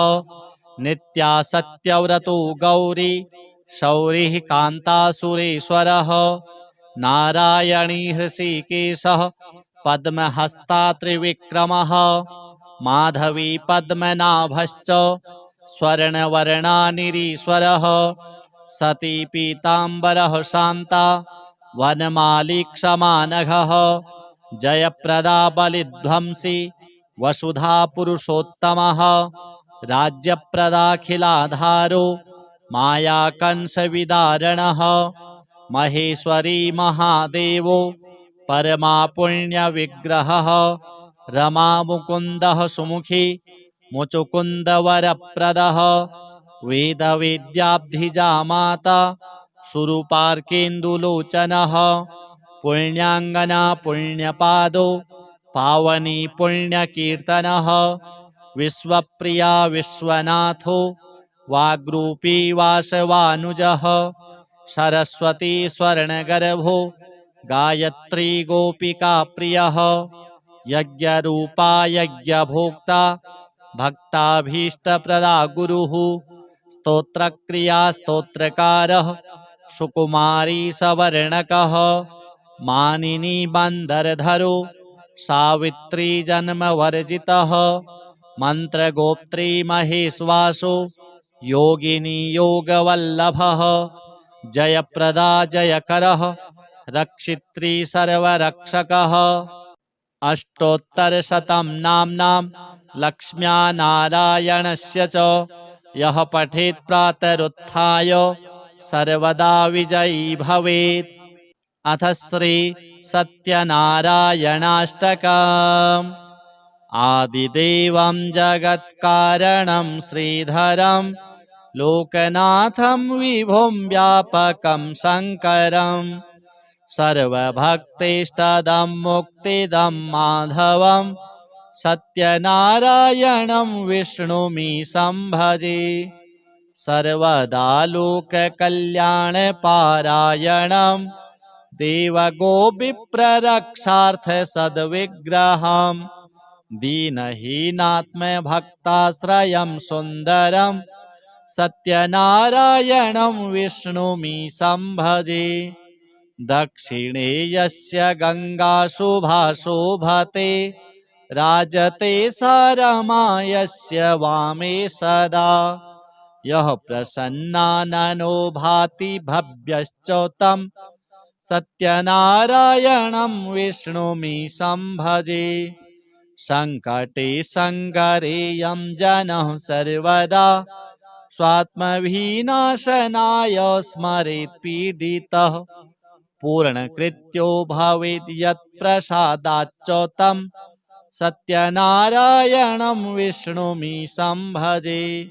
नित्या सत्यव्रतो गौरी शौरिः कान्तासुरेश्वरः नारायणी हृषिकेशः पद्महस्ता त्रिविक्रमः माधवी पद्मनाभश्च स्वर्णवर्णानिरीश्वरः सती पीताम्बरः शान्ता वनमाली क्षमानघः जयप्रदा बलिध्वंसी वसुधा पुरुषोत्तमः राज्यप्रदाखिलाधारो मायाकंसविदारणः महेश्वरी महादेवो परमापुण्यविग्रहः रमामुकुन्दः सुमुखी मुचुकुन्दवरप्रदः वेदवेद्याब्धिजा माता सुरूपार्केन्दुलोचनः पुण्याङ्गना पुण्यपादो पावनी पुण्यकीर्तनः विश्वप्रिया विश्वनाथो वाग्रूपी वासवानुजः सरस्वती स्वर्णगर्भो गायत्री गोपिका प्रियः यज्ञरूपा यज्ञभोक्ता भक्ताभीष्टप्रदा गुरुः स्तोत्रक्रिया स्तोत्रकारः सुकुमारी सवर्णकः मानिनी बंदरधरो सावित्री जन्मवर्जितः मंत्रगोप्त्री महेश्वासो योगिनी योगवल्लभः जयप्रदा जयकरः रक्षित्री सर्वरक्षकः अष्टोत्तरशतं नाम्नां लक्ष्म्या नारायणस्य च यः पठेत् प्रातरुत्थाय सर्वदा विजयी भवेत्। अथ श्री सत्यनारायणाष्टकम्। आदिदेवं जगत्कारणं श्रीधरं लोकनाथं विभुं व्यापकं शङ्करं सर्वभक्तिष्टदं मुक्तिदं माधवं सत्यनारायणं विष्णुमीशं भजे। सर्वदा लोककल्याणपारायणं देवगोविप्ररक्षार्थसद्विग्रहं दीनहीनात्मभक्ताश्रयं सुन्दरं सत्यनारायणं विष्णुमीशं भजे। दक्षिणे यस्य गङ्गा शुभा शोभते राजते स रमा यस्य वामे सदा। यः प्रसन्नाननो भाति भव्यश्च तं सत्यनारायणं विष्णुमीशं भजे। सङ्कटे सङ्गरेयं जनः सर्वदा स्वात्मविनाशनाय स्मरेत् पीडितः। पूर्णकृत्यो भवेद् यत्प्रसादाच्च तं सत्यनारायणं विष्णुमीशं भजे।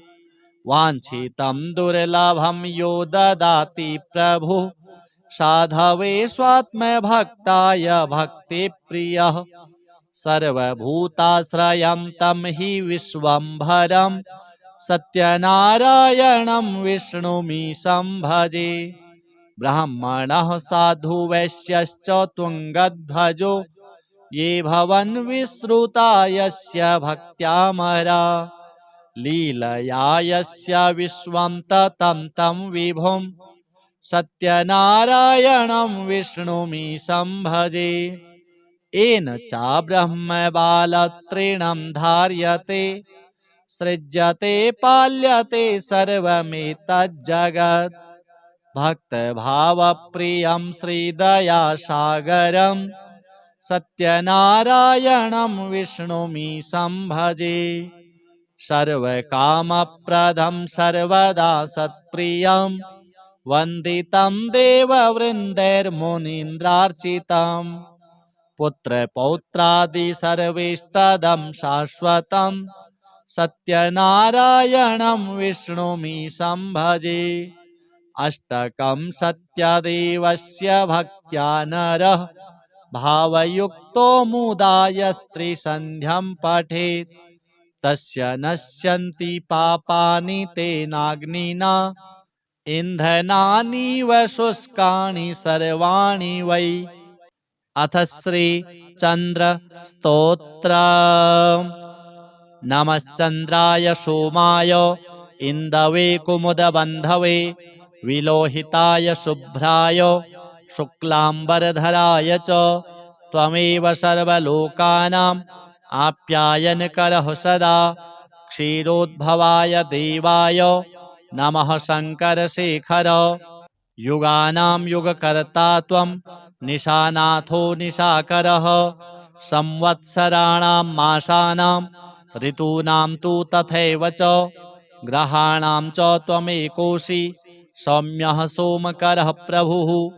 वाञ्छितं दुर्लभं यो ददाति प्रभुः साधवे स्वात्मभक्ताय भक्तिप्रियः। सर्वभूताश्रयं तं हि विश्वम्भरं सत्यनारायणं विष्णुमीशं भजे। ब्राह्मणः साधु वैश्यश्च तुङ्गध्वजो ये भवन् विश्रुता यस्य भक्त्यामरा। लीलया यस्य विश्वं ततं तं विभुं सत्यनारायणं विष्णुमीशं भजे। येन च ब्रह्मबालतृणं धार्यते सृज्यते पाल्यते सर्वमेतज्जगत्। भक्तभावप्रियं श्रीदयासागरं सत्यनारायणं विष्णुमीशं भजे। सर्वकामप्रदं सर्वदा सत्प्रियं वन्दितं देववृन्दैर्मुनीन्द्रार्चितं। पुत्रपौत्रादि सर्वेष्टदं शाश्वतं सत्यनारायणं विष्णुमीशं भजे। अष्टकं सत्यदेवस्य भक्त्या नरः भावयुक्तो मुदा यस्त्रिसन्ध्यं पठेत् तस्य नश्यन्ति पापानि तेनाग्निना इन्धनानीव शुष्कानि सर्वाणि वै। अथ श्री चन्द्र स्तोत्र। नमश्चन्द्राय सोमाय इन्दवे कुमुदबन्धवे विलोहिताय शुभ्राय शुक्लाम्बरधराय च त्वमेव सर्वलोकानां आप्यायनकरः सदा। क्षीरोद्भवाय देवाय नमः शङ्करशेखर। युगानां युगकर्ता त्वं निशानाथो निशाकरः। संवत्सराणां मासानां ऋतूनां तु तथैव च ग्रहाणां च त्वमेकोऽसि सौम्यः सोमकरः प्रभुः।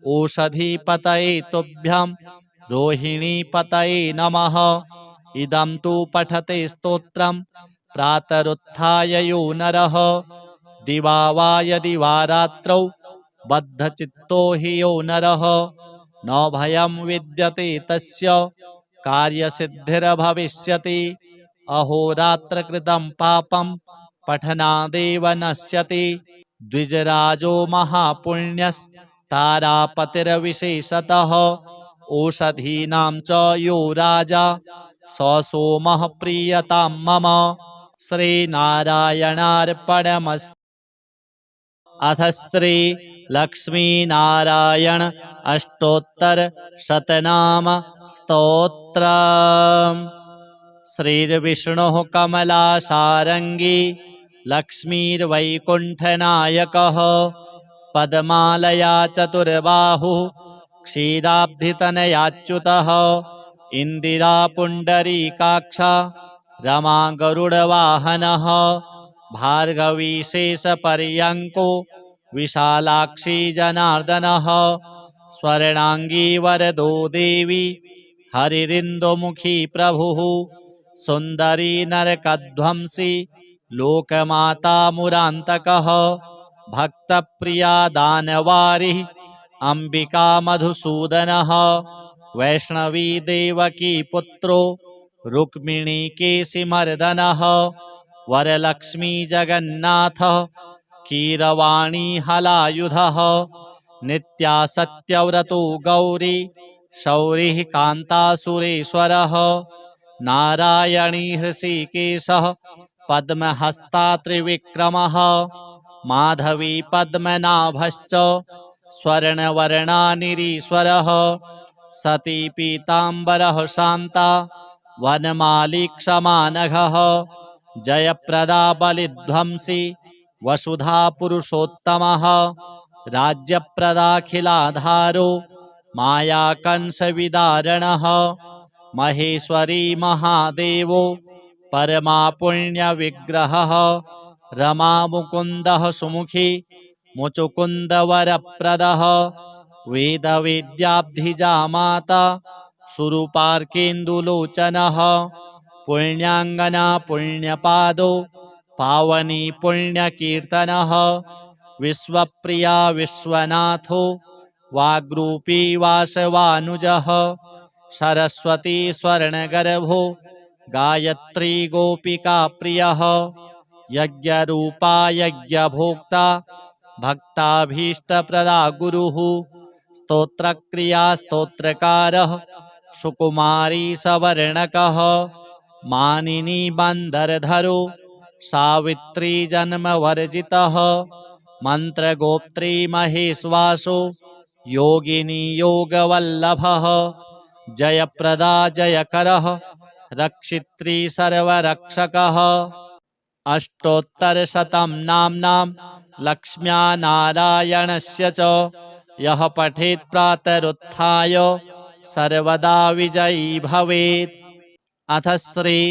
ओषधीपतये तुभ्यं रोहिणीपतये नमः। इदं तु पठते स्तोत्रं प्रातरुत्थाय यो नरः। दिवा वा यदि वा रात्रौ बद्धचित्तो हि यो नरः न भयं विद्यते तस्य कार्यसिद्धिर्भविष्यति। अहोरात्रकृतं पापं पठनादेव नश्यति। द्विजराजो महापुण्यस्तारापतिर्विशेषतः। ओषधीनां च यो राजा स सोमः प्रीयतां मम। श्रीनारायणार्पणमस्तु। अथ श्री लक्ष्मीनारायण अष्टोत्तर शतनाम स्तोत्र। श्रीर्विष्णुः कमलासारङ्गी लक्ष्मीर्वैकुण्ठनायकः। पद्मालया चतुर्बाहुः क्षीराब्धितनयाच्युतः। इन्दिरा पुण्डरीकाक्षा रमा गरुडवाहनः। भार्गवी शेषपर्यङ्को विशालाक्षी जनार्दनः। स्वर्णाङ्गी वरदो देवी हरिरिन्दुमुखी प्रभुः। सुन्दरी नरकध्वंसी लोकमाता मुरान्तकः। भक्तप्रिया दानवारिः अंबिका मधुसूदनः वैष्णवी देवकी पुत्रो रुक्मिणी केशिमर्दनः वरलक्ष्मी जगन्नाथः कीरवाणी हलायुधः नित्या सत्यव्रतो गौरी शौरिः कान्तासुरेश्वरः नारायणी हृषिकेशः पद्महस्ता त्रिविक्रमः माधवी पद्मनाभश्च स्वर्णवर्णानिरीश्वरः सती पीताम्बरः शान्ता वनमाली क्षमानघः जयप्रदा बलिध्वंसी वसुधा पुरुषोत्तमः राज्यप्रदाखिलाधारो मायाकंसविदारणः महेश्वरी महादेवो परमा पुण्यविग्रहः रमा मुकुन्दः सुमुखी मुचुकुन्दवरप्रदः वेदवेद्याब्धिजा माता सुरूपार्केन्दुलोचनः पुण्याङ्गना पुण्यपादो पावनी पुण्यकीर्तनः विश्वप्रिया विश्वनाथो वाग्रूपी वासवानुजः सरस्वती स्वर्णगर्भो गायत्री गोपिका प्रियः यज्ञरूपा यज्ञभोक्ता भक्ताभीष्टप्रदा गुरुः स्तोत्रक्रिया स्तोत्रकारः सुकुमारी सवर्णकः मानिनी बंदरधरो सावित्री जन्मवर्जितः मंत्रगोप्त्री महेश्वासो योगिनी योगवल्लभः जयप्रदा जयकरः रक्षित्री सर्वरक्षकः अष्टोत्तरशतं नाम्नां लक्ष्म्या नारायणस्य च यः पठेत् प्रातरुत्थाय सर्वदा विजयी भवेत्। अथ श्री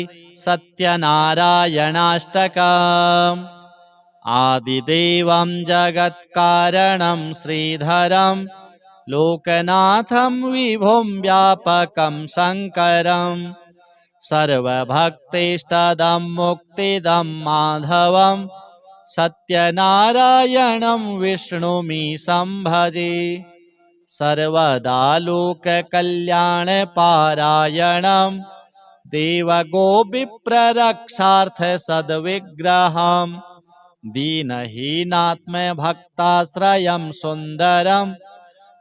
सत्यनारायणाष्टकम्। आदिदेवं जगत्कारणं श्रीधरं लोकनाथं विभुं व्यापकं शङ्करं सर्वभक्तेष्टदं मुक्तिदं माधवं सत्यनारायणं विष्णुमीशं भजे। सर्वदा लोककल्याणपारायणं देवगोविप्ररक्षार्थसद्विग्रहं दीनहीनात्मभक्ताश्रयं सुन्दरं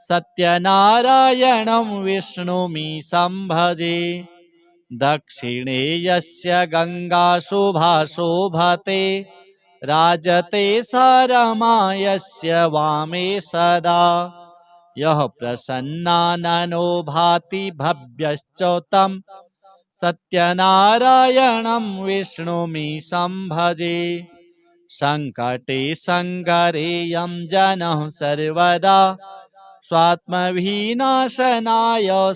सत्यनारायणं विष्णुमीशं भजे। दक्षिणे यस्य गङ्गाशुभा शोभते राजते सा रमा यस्य वामे सदा यः प्रसन्नाननो भाति भव्यश्च तं सत्यनारायणं विष्णुमीशं भजे। सङ्कटे सङ्गरेयं जनः सर्वदा स्वात्मविनाशनाय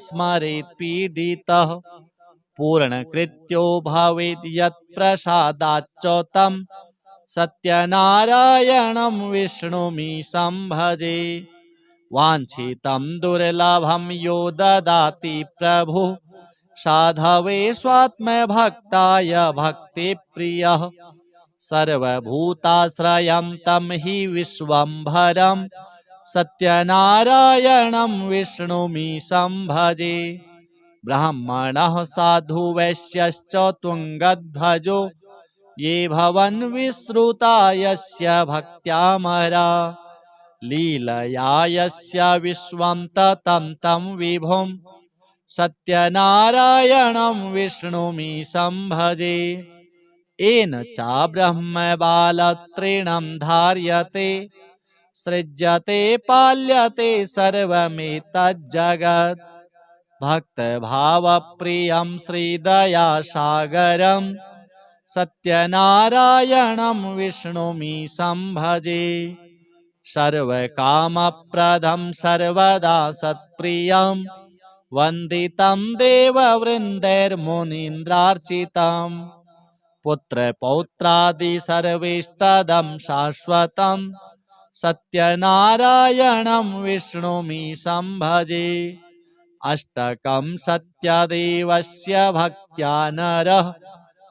स्मरेत् पीडितः पूर्णकृत्यो भवेत् यत्प्रसादाच्च तं सत्यनारायणं विष्णुमीशं भजे। वाञ्छितं दुर्लभं यो ददाति प्रभुः साधवे स्वात्मभक्ताय भक्तिप्रियः सर्वभूताश्रयं तं हि विश्वम्भरं सत्यनारायणं विष्णुमीशं भजे। ब्राह्मणः साधु वैश्यश्च तुङ्गध्वजो ये भवन् विश्रुता यस्य भक्त्यामरा लीलया यस्य विश्वं ततं तं विभुं सत्यनारायणं विष्णुमीशं भजे। येन च ब्रह्मबालतृणं धार्यते सृज्यते पाल्यते सर्वमेतज्जगत् भक्तभावप्रियं श्रीदयासागरं सत्यनारायणं विष्णुमीशं भजे। सर्वकामप्रदं सर्वदा सत्प्रियं वन्दितं देववृन्दैर्मुनीन्द्रार्चितं पुत्रपौत्रादि सर्वेष्टदं शाश्वतं सत्यनारायणं विष्णुमीशं भजे। अष्टकं सत्यदेवस्य भक्त्या नरः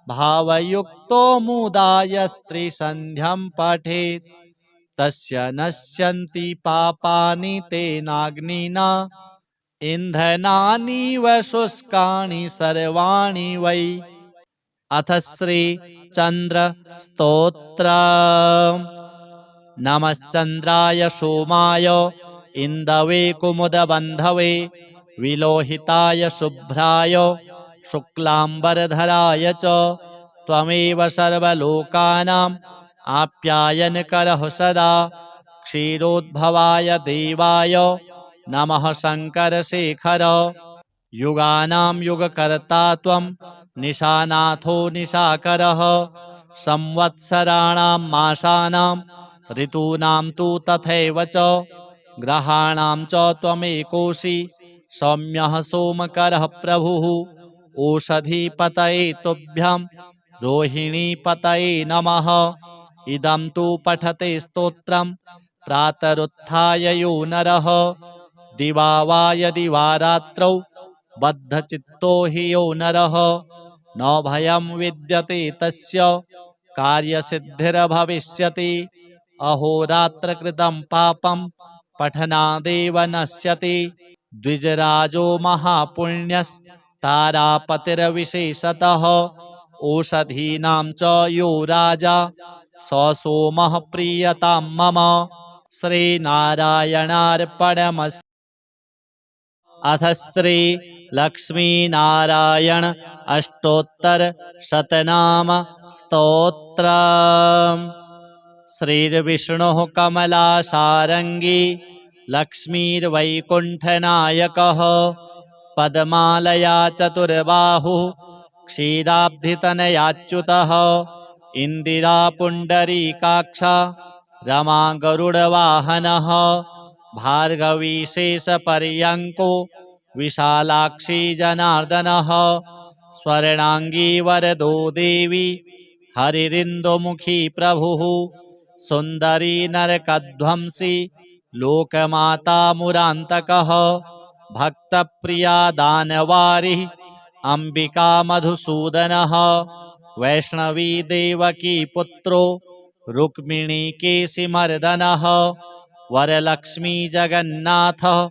भावयुक्तो मुदा यस्त्रिसन्ध्यं पठेत् तस्य नश्यन्ति पापानि तेनाग्निना इन्धनानीव शुष्कानि सर्वाणि वै। अथ श्री चंद्र स्तोत्र। नमश्चंद्राय सोमाय इंदवे कुमुदबंधवे विलोहिताय शुभ्राय शुक्लांबरधराय च त्वमेव सर्वलोकानां आप्यायनकरः सदा। क्षीरोद्भवाय देवाय नमः शंकरशेखर। युगानां युगकर्ता त्वं निशानाथो निशाकरः। संवत्सराणां मासानां ऋतूनां तु तथैव च ग्रहाणां च त्वमेकोऽसि सौम्यः सोमकरः प्रभुः। ओषधीपतये तुभ्यं रोहिणीपतये नमः। इदं तु पठते स्तोत्रं प्रातरुत्थाय यो नरः। दिवा वा यदि वा रात्रौ बद्धचित्तो हि यो नरः न भयं विद्यते तस्य कार्यसिद्धिर्भविष्यति। अहोरात्रकृतं पापं पठनादेव नश्यति। द्विजराजो महापुण्यस्तारापतिर्विशेषतः। ओषधीनां च यो राजा स सोमः प्रीयतां मम। श्रीनारायणार्पणमस्तु। अथ श्री लक्ष्मी नारायण अष्टोत्तर शतनाम स्तोत्र। श्रीर्विष्णुः कमलासारंगी लक्ष्मीर्वैकुंठनायकः। पद्मालया चतुर्बाहुः क्षीराब्धितनयाच्युतः। इंदिरा पुंडरीकाक्षा रमा गरुडवाहनः। भार्गवी शेषपर्यंको विशालाक्षी जनार्दनः। स्वर्णांगी वरदो देवी हरिरिन्दुमुखी प्रभुः। सुंदरी नरकध्वंसी लोकमाता मुरान्तकः। भक्तप्रिया दानवारिः अंबिका मधुसूदनः। वैष्णवी देवकी पुत्रो रुक्मिणी केशिमर्दनः। वरलक्ष्मी जगन्नाथ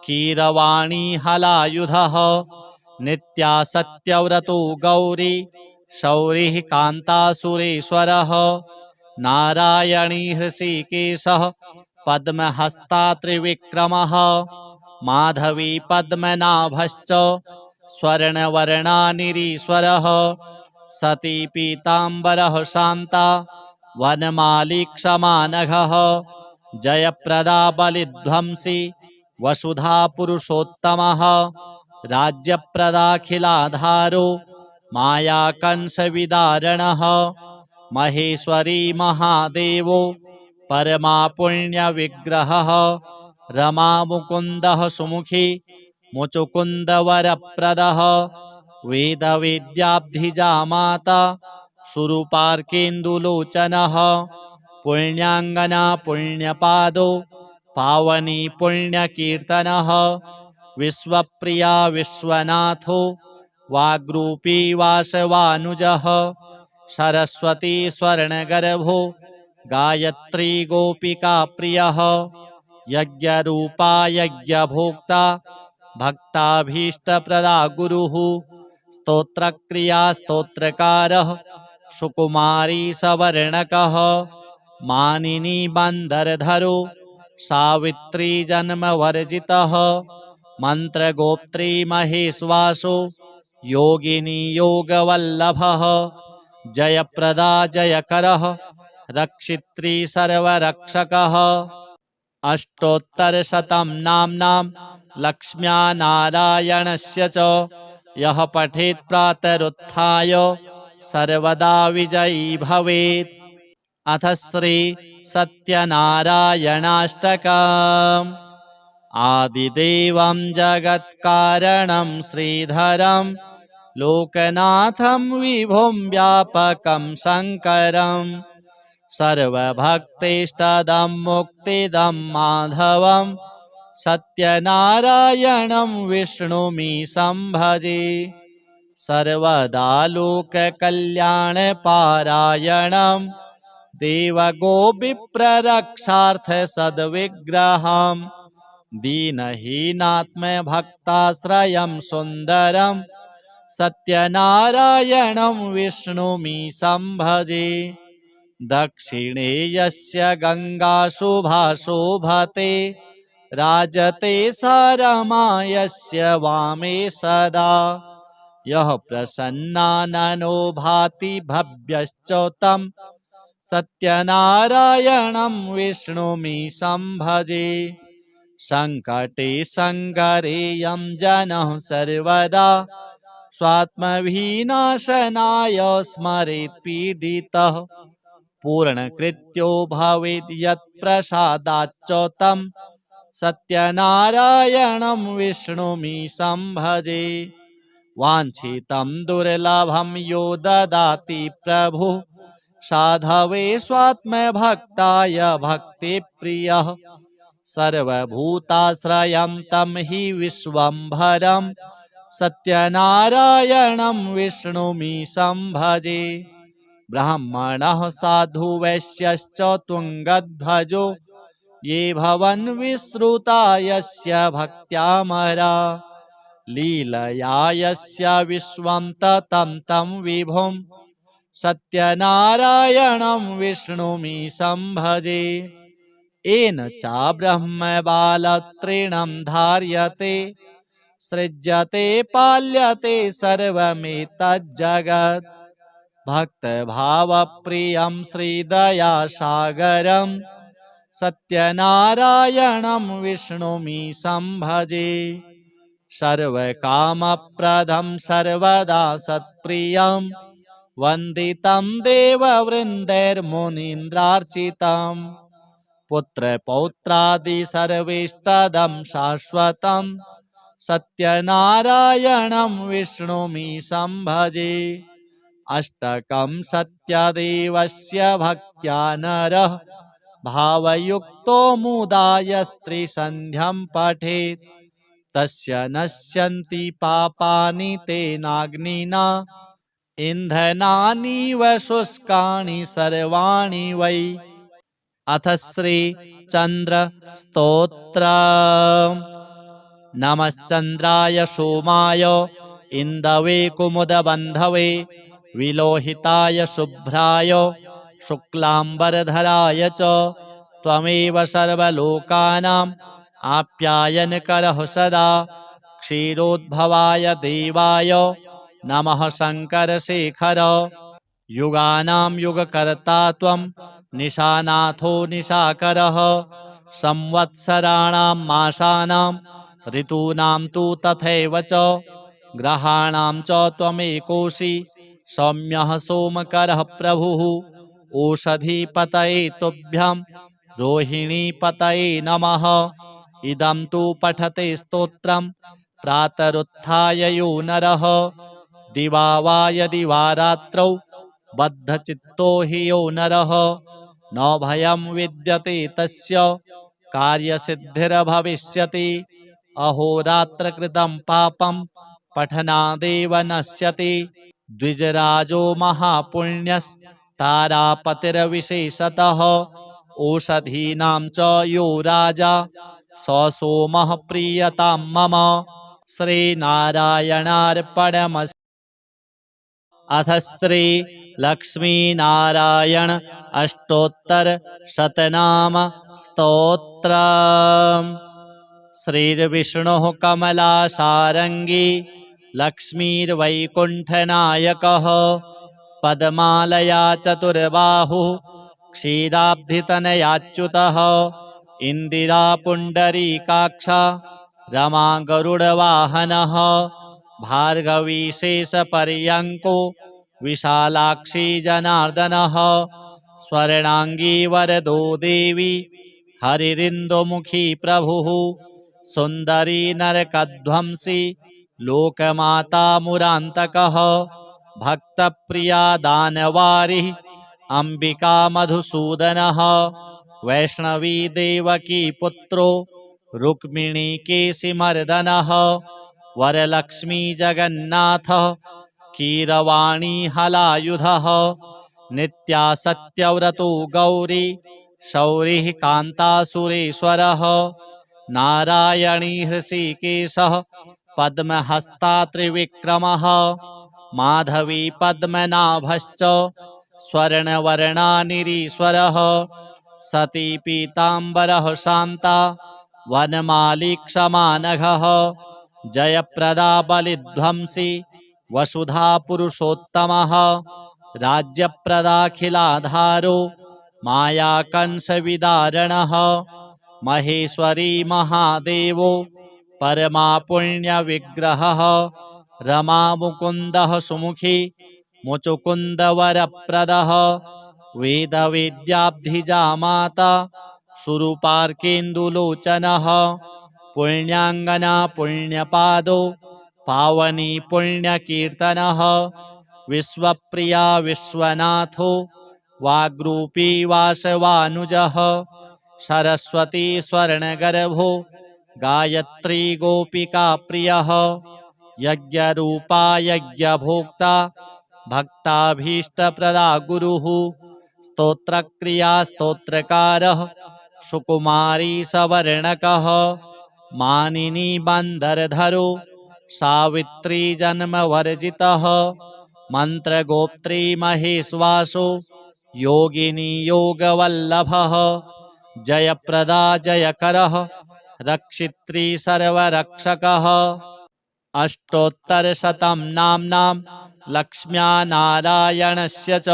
कीरवाणी हलायुधः। नित्या सत्यव्रतो गौरी शौरिः कान्तासुरेश्वरः। नारायणी हृषिकेशः पद्महस्ता त्रिविक्रमः। माधवी पद्मनाभश्च स्वर्णवर्णा निरीश्वरः। सती पीताम्बरः शान्ता वनमाली क्षमानघः। जयप्रदा बलिध्वंसी वसुधा पुरुषोत्तमः। राज्यप्रदाखिलाधारो मायाकंसविदारणः। महेश्वरी महादेवो परमा पुण्यविग्रहः। रमा मुकुन्दः सुमुखी मुचुकुन्दवरप्रदः। वेदवेद्याब्धिजा माता सुरूपार्केन्दुलोचनः। पुण्याङ्गना पुण्यपादो पावनी पुण्यकीर्तनः। विश्वप्रिया विश्वनाथो वाग्रूपी वासवानुजः। सरस्वती स्वर्णगर्भो गायत्री गोपिका प्रियः। यज्ञरूपा यज्ञभोक्ता भक्ताभीष्टप्रदा गुरुः। स्तोत्रक्रिया स्तोत्रकारः सुकुमारी सवर्णकः। मानिनी बंदरधरो सावित्री जन्मवर्जितः। मंत्रगोप्त्री महेश्वासो योगिनी योगवल्लभः। जयप्रदा जयकरः रक्षित्री सर्वरक्षकः। अष्टोत्तरशतं नाम्नां लक्ष्म्या नारायणस्य च यः पठेत् प्रातरुत्थाय सर्वदा विजयी भवेत्। अथ श्री सत्यनारायणाष्टकम्। आदिदेवं जगत्कारणं श्रीधरं लोकनाथं विभुं व्यापकं शङ्करं। सर्वभक्तेष्टदं मुक्तिदं माधवं सत्यनारायणं विष्णुमीशं भजे। सर्वदा लोककल्याणपारायणं देवगो विप्ररक्षार्थ सद्विग्रहम् दीनहीनात्मभक्ताश्रयं सुन्दरं सत्यनारायणं विष्णुमीशं भजे। दक्षिणे यस्य गङ्गा शुभा शोभते राजते स रमा यस्य वामे सदा। यः प्रसन्नाननो भाति भव्यश्च तं सत्यनारायणं विष्णुमीशं भजे। संकटे संगरेयं जनः सर्वदा स्वात्मविनाशनाय स्मरेत् पीडितः। पूर्णकृत्यो भवेत् यत्प्रसादाच्च तं सत्यनारायणं विष्णुमीशं भजे। वाञ्छितं दुर्लभं यो ददाति प्रभुः साधवे स्वात्मभक्ताय भक्तिप्रियः। सर्वभूताश्रयं तं हि विश्वम्भरं सत्यनारायणं विष्णुमीशं भजे। ब्राह्मणः साधु वैश्यश्च तुङ्गध्वजो ये भवन् विश्रुता यस्य भक्त्यामरा। लीलया यस्य विश्वं ततं तं विभुं सत्यनारायणं विष्णुमीशं भजे। येन च ब्रह्मबालतृणं धार्यते सृज्यते पाल्यते सर्वमेतज्जगत्। भक्तभावप्रियं श्रीदयासागरं सत्यनारायणं विष्णुमीशं भजे। सर्वकामप्रदं सर्वदा सत्प्रियं वन्दितं देववृन्दैर्मुनीन्द्रार्चितम्। पुत्रपौत्रादि सर्वेष्टदं शाश्वतं सत्यनारायणं विष्णुमीशं भजे। अष्टकं सत्यदेवस्य भक्त्या नरः भावयुक्तो मुदा यस्त्रिसन्ध्यं पठेत् तस्य नश्यन्ति पापानि तेनाग्निना इन्धनानीव शुष्कानि सर्वाणि वै। अथ श्री चंद्र स्तोत्र। नमश्चंद्राय सोमाय इंदवे कुमुदबंधवे विलोहिताय शुभ्राय शुक्लांबरधराय च त्वमेव सर्वलोकानां आप्यायनकरः सदा। क्षीरोद्भवाय देवाय नमः शंकरशेखर। युगानां युगकर्ता त्वं निशानाथो निशाकरः। संवत्सराणां मासानां ऋतूनां तु तथैव च ग्रहाणां च त्वमेकोऽसि सौम्यः सोमकरः प्रभुः। ओषधीपतये तुभ्यं रोहिणीपतये नमः। इदं तु पठते स्तोत्रं प्रातरुत्थाय यो नरः। दिवा वा यदि वा रात्रौ बद्धचित्तो हि यो नरः न भयं विद्यते तस्य कार्यसिद्धिर्भविष्यति। अहोरात्रकृतं पापं पठनादेव नश्यति। द्विजराजो महापुण्यस्तारापतिर्विशेषतः। ओषधीनां च यो राजा स सोमः प्रीयतां मम। श्रीनारायणार्पणमस्तु। अथ श्री लक्ष्मीनारायण अष्टोत्तर शतनाम स्तोत्र। श्रीर्विष्णुः कमलासारंगी लक्ष्मीर्वैकुण्ठनायकः। पद्मालया चतुर्बाहुः क्षीराब्धितनयाच्युतः। इंदिरा पुण्डरीकाक्षा रमा गरुडवाहनः। भार्गवी शेषपर्यङ्को विशालाक्षी जनार्दनः। स्वर्णांगी वरदो देवी हरिरिन्दुमुखी प्रभुः। सुन्दरी नरकध्वंसी लोकमाता मुरान्तकः। भक्तप्रिया दानवारिः अंबिका मधुसूदनः। वैष्णवी देवकी पुत्रो रुक्मिणी केशिमर्दनः। वरलक्ष्मी जगन्नाथ कीरवाणी हलायुधः। नित्या सत्यव्रतो गौरी शौरिः कान्तासुरेश्वरः नारायणी हृषीकेशः पद्महस्ता त्रिविक्रमः माधवी पद्मनाभश्च स्वर्णवर्णानिरीश्वरः सती पीताम्बरः शान्ता वनमाली क्षमानघः जयप्रदा बलिध्वंसी वसुधा पुरुषोत्तमः राज्यप्रदाखिलाधारो मायाकंसविदारणः महेश्वरी महादेवो परमा पुण्यविग्रहः रमामुकुन्दः सुमुखी मुचुकुन्दवरप्रदः वेदवेद्याब्धिजा माता सुरूपार्केन्दुलोचनः पुण्याङ्गना पुण्यपादो पावनी पुण्यकीर्तनः विश्वप्रिया विश्वनाथो वाग्रूपी वासवानुजः सरस्वती स्वर्णगर्भो गायत्री गोपिका प्रियः यज्ञरूपा यज्ञभोक्ता भक्ताभीष्टप्रदा गुरुः स्तोत्रक्रिया स्तोत्रकारः सुकुमारी सवर्णकः मानिनी बन्धरधरो सावित्री जन्मवर्जितः मन्त्रगोप्त्री महेश्वासो योगिनी योगवल्लभः जयप्रदा जयकरः रक्षित्री सर्वरक्षकः अष्टोत्तरशतं नाम्नां लक्ष्म्या नारायणस्य च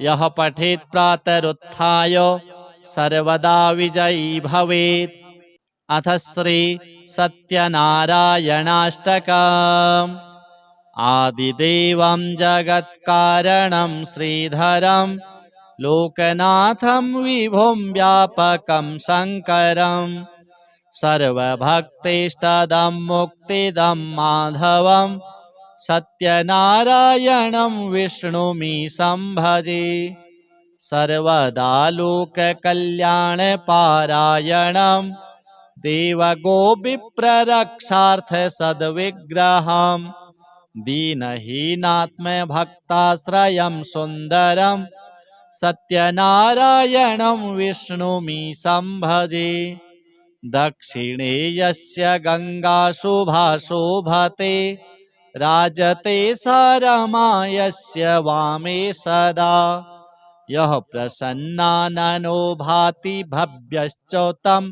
यः पठेत् प्रातरुत्थाय सर्वदा विजयी भवेत्। अथ श्री सत्यनारायणाष्टकम्। आदिदेवं जगत्कारणं श्रीधरं लोकनाथं विभुं व्यापकं शङ्करम् सर्वभक्तेष्टदं मुक्तिदं माधवं सत्यनारायणं विष्णुमीशं भजे सर्वदा लोककल्याणपारायणं देवगोविप्ररक्षार्थसद्विग्रहं दीनहीनात्मभक्ताश्रयं सुन्दरं सत्यनारायणं विष्णुमीशं भजे दक्षिणे यस्य गङ्गा शुभा शोभते राजते सा रमा यस्य वामे सदा यः प्रसन्नाननो भाति भव्यश्च तं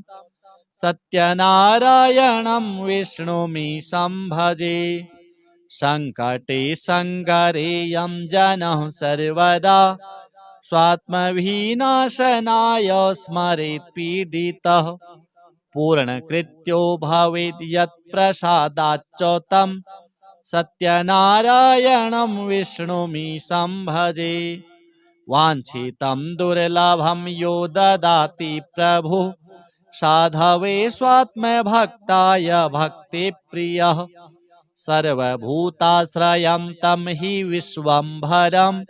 सत्यनारायणं विष्णुमीशं भजे सङ्कटे सङ्गरेयं जनः सर्वदा स्वात्मविनाशनाय स्मरेत् पीडितः पूर्णकृत्यो भवेद् यत्प्रसादाच्च तं सत्यनारायणं विष्णुमीशं भजे वाञ्छितं दुर्लभं यो ददाति प्रभुः साधवे स्वात्मभक्ताय भक्तिप्रियः सर्वभूताश्रयं तं हि विश्वम्भरं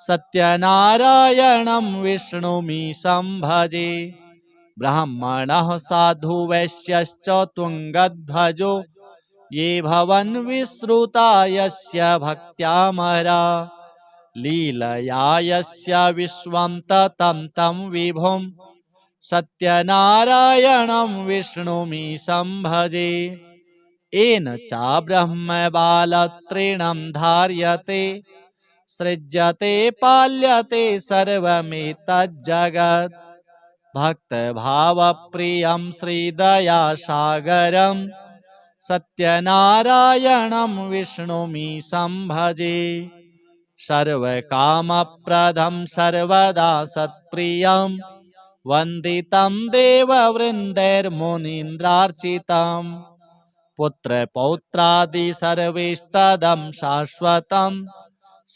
सत्यनारायणं विष्णुमीशं भजे ब्राह्मणः साधु वैश्यश्च तुङ्गध्वजो ये भवन् विश्रुता यस्य भक्त्यामरा लीलया यस्य विश्वं ततं तं विभुं सत्यनारायणं विष्णुमीशं भजे येन च ब्रह्मबालतृणं धार्यते सृज्यते पाल्यते सर्वमेतज्जगत् भक्तभावप्रियं श्रीदयासागरं सत्यनारायणं विष्णुमीशं भजे सर्वकामप्रदं सर्वदा सत्प्रियं वन्दितं देववृन्दैर्मुनीन्द्रार्चितं पुत्रपौत्रादि सर्वेष्टदं शाश्वतं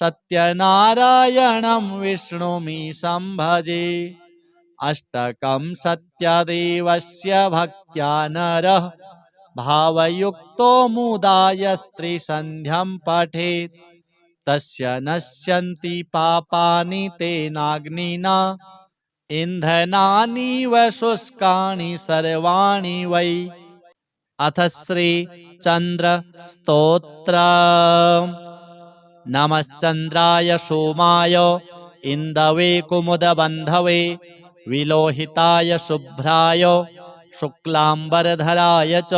सत्यनारायणं विष्णुमीशं भजे अष्टकं सत्यदेवस्य भक्त्या नरः भावयुक्तो मुदाय स्त्रीसन्ध्यं पठेत् तस्य नश्यन्ति पापानि तेनाग्निना इन्धनानीव शुष्कानि सर्वाणि वै अथ श्री चन्द्र स्तोत्रम् नमश्चन्द्राय सोमाय इन्दवे कुमुदबन्धवे विलोहिताय शुभ्राय शुक्लाम्बरधराय च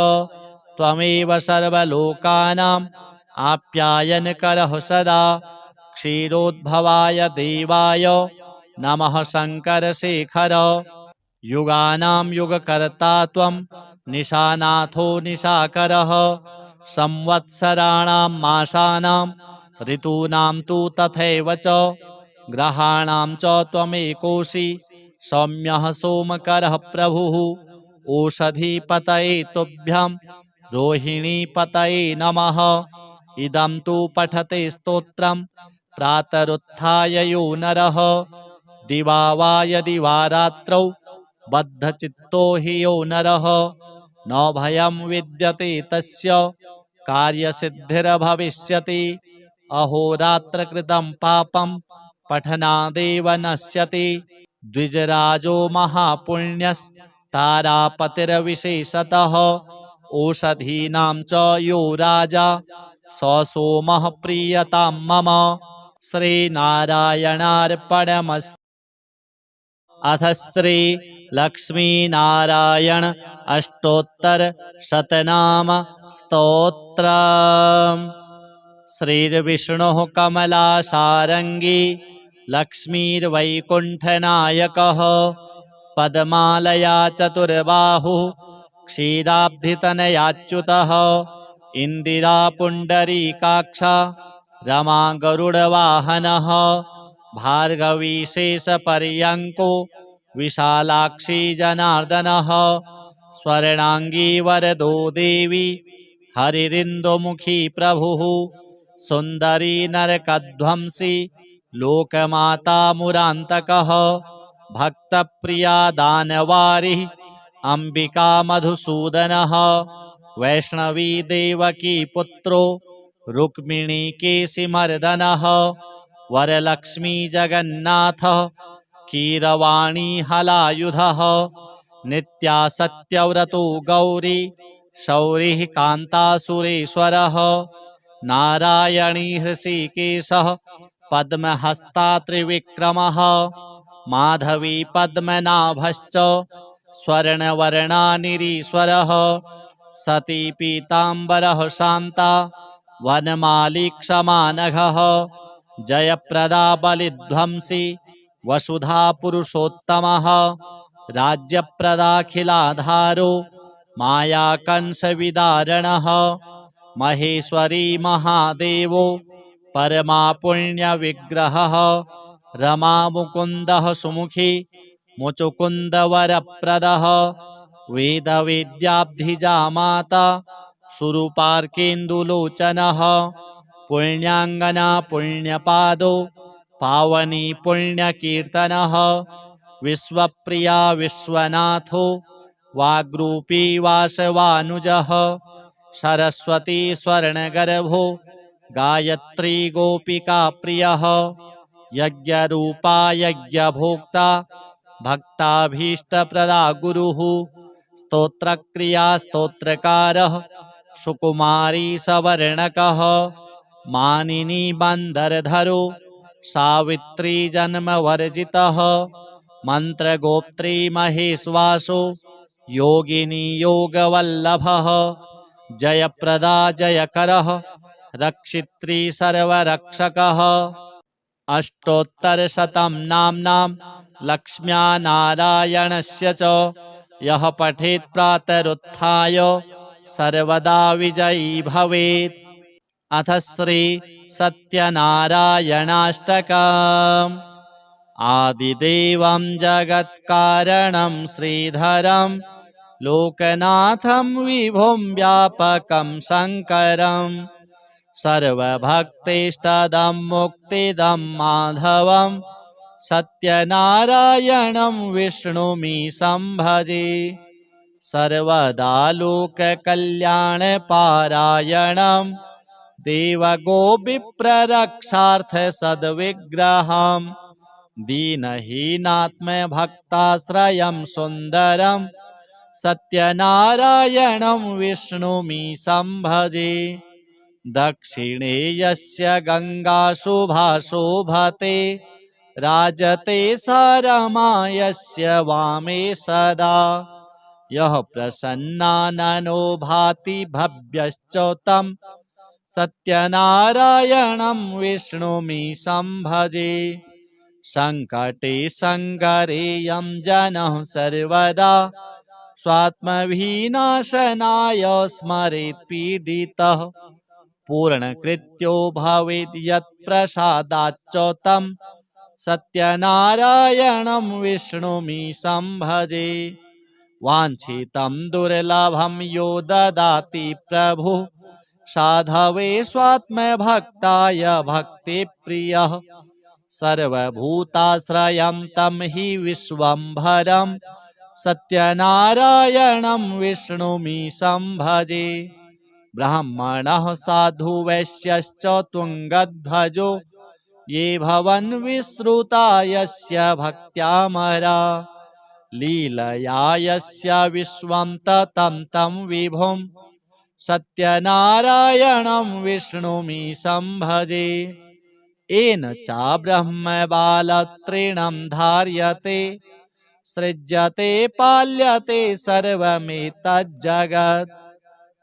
त्वमेव सर्वलोकानाम् आप्यायनकरः सदा क्षीरोद्भवाय देवाय नमः शङ्करशेखर युगानां युगकर्ता त्वं निशानाथो निशाकरः संवत्सराणां मासानां ऋतूनां तु तथैव च ग्रहाणां च त्वमेकोऽसि सौम्यः सोमकरः प्रभुः ओषधीपतये तुभ्यं रोहिणीपतये नमः इदं तु पठते स्तोत्रं प्रातरुत्थाय यो नरः दिवा वा यदि वा रात्रौ बद्धचित्तो हि यो नरः न भयं विद्यते तस्य कार्यसिद्धिर्भविष्यति अहोरात्रकृतं पापं पठनादेव नश्यति द्विजराजो महापुण्यस्तारापतिर्विशेषतः ओषधीनां च यो राजा स सोमः प्रीयतां मम श्रीनारायणार्पणमस्तु। अथ श्री लक्ष्मीनारायण अष्टोत्तर शतनाम स्तोत्र। श्रीर्विष्णुः कमलासारंगी लक्ष्मीर्वैकुण्ठनायकः पद्मालया चतुर्बाहुः क्षीराब्धितनयाच्युतः इंदिरा पुण्डरीकाक्षा रमा गरुडवाहनः भार्गवी शेषपर्यङ्को विशालाक्षी जनार्दनः स्वर्णांगी वरदो देवी हरिरिन्दुमुखी प्रभुः सुन्दरी नरकध्वंसी लोकमाता मुरान्तकः भक्तप्रिया दानवारिः अंबिका मधुसूदनः वैष्णवी देवकी पुत्रो रुक्मिणी केशिमर्दनः वरलक्ष्मी जगन्नाथः कीरवाणी हलायुधः नित्या सत्यव्रतो गौरी शौरिः कान्तासुरेश्वरः नारायणी हृषीकेशः पद्महस्ता त्रिविक्रमः माधवी पद्मनाभश्च स्वर्णवर्णानिरीश्वरः सती पीताम्बरः शान्ता वनमाली क्षमानघः जयप्रदा बलिध्वंसी वसुधा पुरुषोत्तमः राज्यप्रदाखिलाधारो मायाकंसविदारणः महेश्वरी महादेवो परमा पुण्यविग्रहः रमा मुकुन्दः सुमुखी मुचुकुन्दवरप्रदः वेदवेद्याब्धिजा माता सुरूपार्केन्दुलोचनः पुण्याङ्गना पुण्यपादो पावनी पुण्यकीर्तनः विश्वप्रिया विश्वनाथो वाग्रूपी वासवानुजः सरस्वती स्वर्णगर्भो गायत्री गोपिका प्रियः यज्ञरूपा यज्ञभोक्ता भक्ताभीष्टप्रदा गुरुः स्तोत्रक्रिया स्तोत्रकारः सुकुमारी सवर्णकः मानिनी बंदरधरो सावित्री जन्मवर्जितः मंत्रगोप्त्री महेश्वासो योगिनी योगवल्लभः जयप्रदा जयकरः रक्षित्री सर्वरक्षकः अष्टोत्तरशतं नाम्नां लक्ष्म्या नारायणस्य च यः पठेत् प्रातरुत्थाय सर्वदा विजयी भवेत्। अथ श्री सत्यनारायणाष्टकम्। आदिदेवं जगत्कारणं श्रीधरं लोकनाथं विभुं व्यापकं शङ्करं सर्वभक्तेष्टदं मुक्तिदं माधवं सत्यनारायणं विष्णुमीशं भजे सर्वदा लोककल्याणपारायणं देवगोविप्ररक्षार्थसद्विग्रहं दीनहीनात्मभक्ताश्रयं सुन्दरं सत्यनारायणं विष्णुमीशं भजे दक्षिणे यस्य गङ्गा शुभा शोभते राजते स रमा यस्य वामे सदा यः प्रसन्नाननो भाति भव्यश्च तं सत्यनारायणं विष्णुमीशं भजे सङ्कटे सङ्गरेयं जनः सर्वदा स्वात्मविनाशनाय स्मरेत् पीडितः पूर्णकृत्यो भवेत् यत्प्रसादाच्च तं सत्यनारायणं विष्णुमीशं भजे वाञ्छितं दुर्लभं यो ददाति प्रभुः साधवे स्वात्मभक्ताय भक्तिप्रियः सर्वभूताश्रयं तं हि विश्वम्भरं सत्यनारायणं विष्णुमीशं भजे ब्राह्मणः साधु वैश्यश्च तुङ्गध्वजो ये भवन् विश्रुता यस्य भक्त्यामरा लीलया यस्य विश्वं ततं तं विभुं सत्यनारायणं विष्णुमीशं भजे येन च ब्रह्मबालतृणं धार्यते सृज्यते पाल्यते सर्वमेतज्जगत्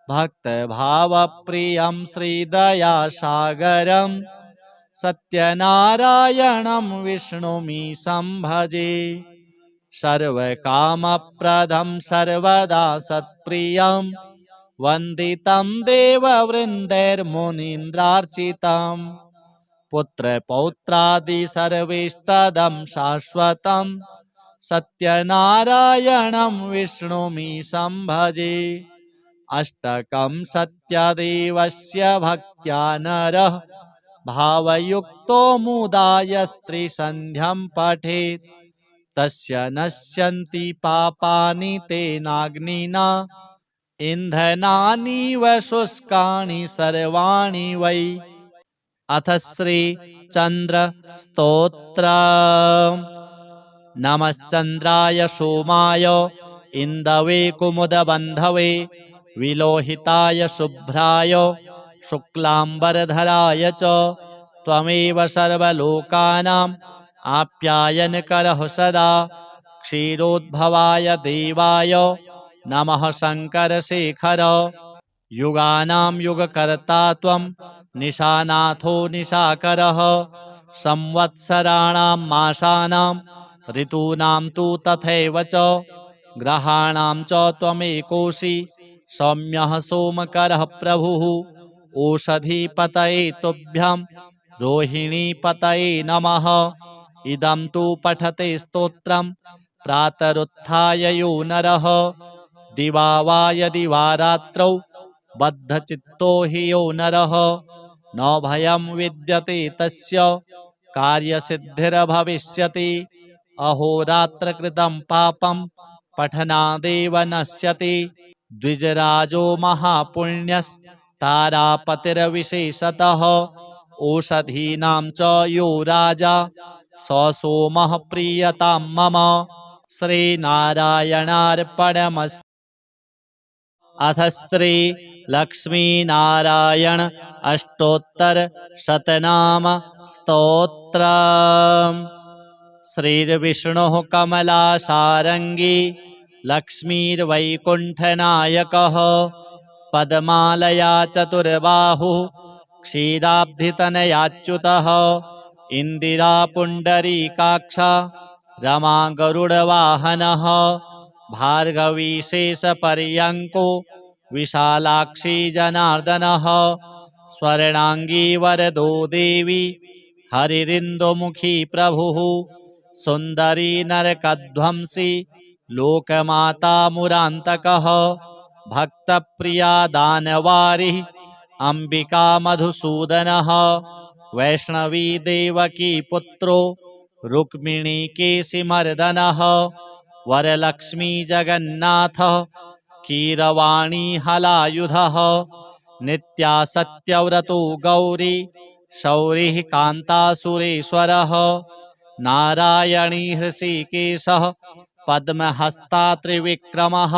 भक्तभावप्रियं श्रीदयासागरं सत्यनारायणं विष्णुमीशं भजे सर्वकामप्रदं सर्वदा सत्प्रियं वन्दितं देववृन्दैर्मुनीन्द्रार्चितं पुत्रपौत्रादि सर्वेष्टदं शाश्वतं सत्यनारायणं विष्णुमीशं भजे अष्टकं सत्यदेवस्य भक्त्या नरः भावयुक्तो मुदाय स्त्रीसन्ध्यं पठेत् तस्य नश्यन्ति पापानि तेनाग्निना इन्धनानीव शुष्कानि सर्वाणि वै अथ श्री चन्द्र स्तोत्र नमश्चन्द्राय सोमाय इन्दवे कुमुदबन्धवे विलोहिताय शुभ्राय शुक्लाम्बरधराय च त्वमेव सर्वलोकानाम् आप्यायनकरः सदा क्षीरोद्भवाय देवाय नमः शङ्करशेखर युगानां युगकर्ता त्वं निशानाथो निशाकरः संवत्सराणां मासानां ऋतूनां तु तथैव च ग्रहाणां च त्वमेकोऽसि सौम्यः सोमकरः प्रभुः ओषधीपतये तुभ्यं रोहिणीपतये नमः इदं तु पठते स्तोत्रं प्रातरुत्थाय यो नरः दिवा वा यदि वा रात्रौ बद्धचित्तो हि यो नरः न भयं विद्यते तस्य कार्यसिद्धिर्भविष्यति अहोरात्रकृतं पापं पठनादेव नश्यति द्विजराजो महापुण्यस्तारापतिर्विशेषतः ओषधीनां च यो राजा स सोमः प्रीयतां मम श्रीनारायणार्पणमस्तु अथ श्री लक्ष्मीनारायण अष्टोत्तर शतनाम स्तोत्र श्रीर्विष्णुः कमलासारङ्गी लक्ष्मीर्वैकुण्ठनायकः पद्मालया चतुर्बाहुः क्षीराब्धितनयाच्युतः इन्दिरा पुण्डरीकाक्षा रमा गरुडवाहनः भार्गवी शेषपर्यङ्को विशालाक्षी जनार्दनः स्वर्णाङ्गी वरदो देवी हरिरिन्दुमुखी प्रभुः सुन्दरी नरकध्वंसी लोकमाता मुरान्तकः भक्तप्रिया दानवारिः अम्बिका मधुसूदनः वैष्णवी देवकी पुत्रो रुक्मिणीकेशिमर्दनः वरलक्ष्मी जगन्नाथः कीरवाणी हलायुधः नित्या सत्यव्रतो गौरी शौरिः कान्तासुरेश्वरः नारायणी हृषीकेशः पद्महस्ता त्रिविक्रमः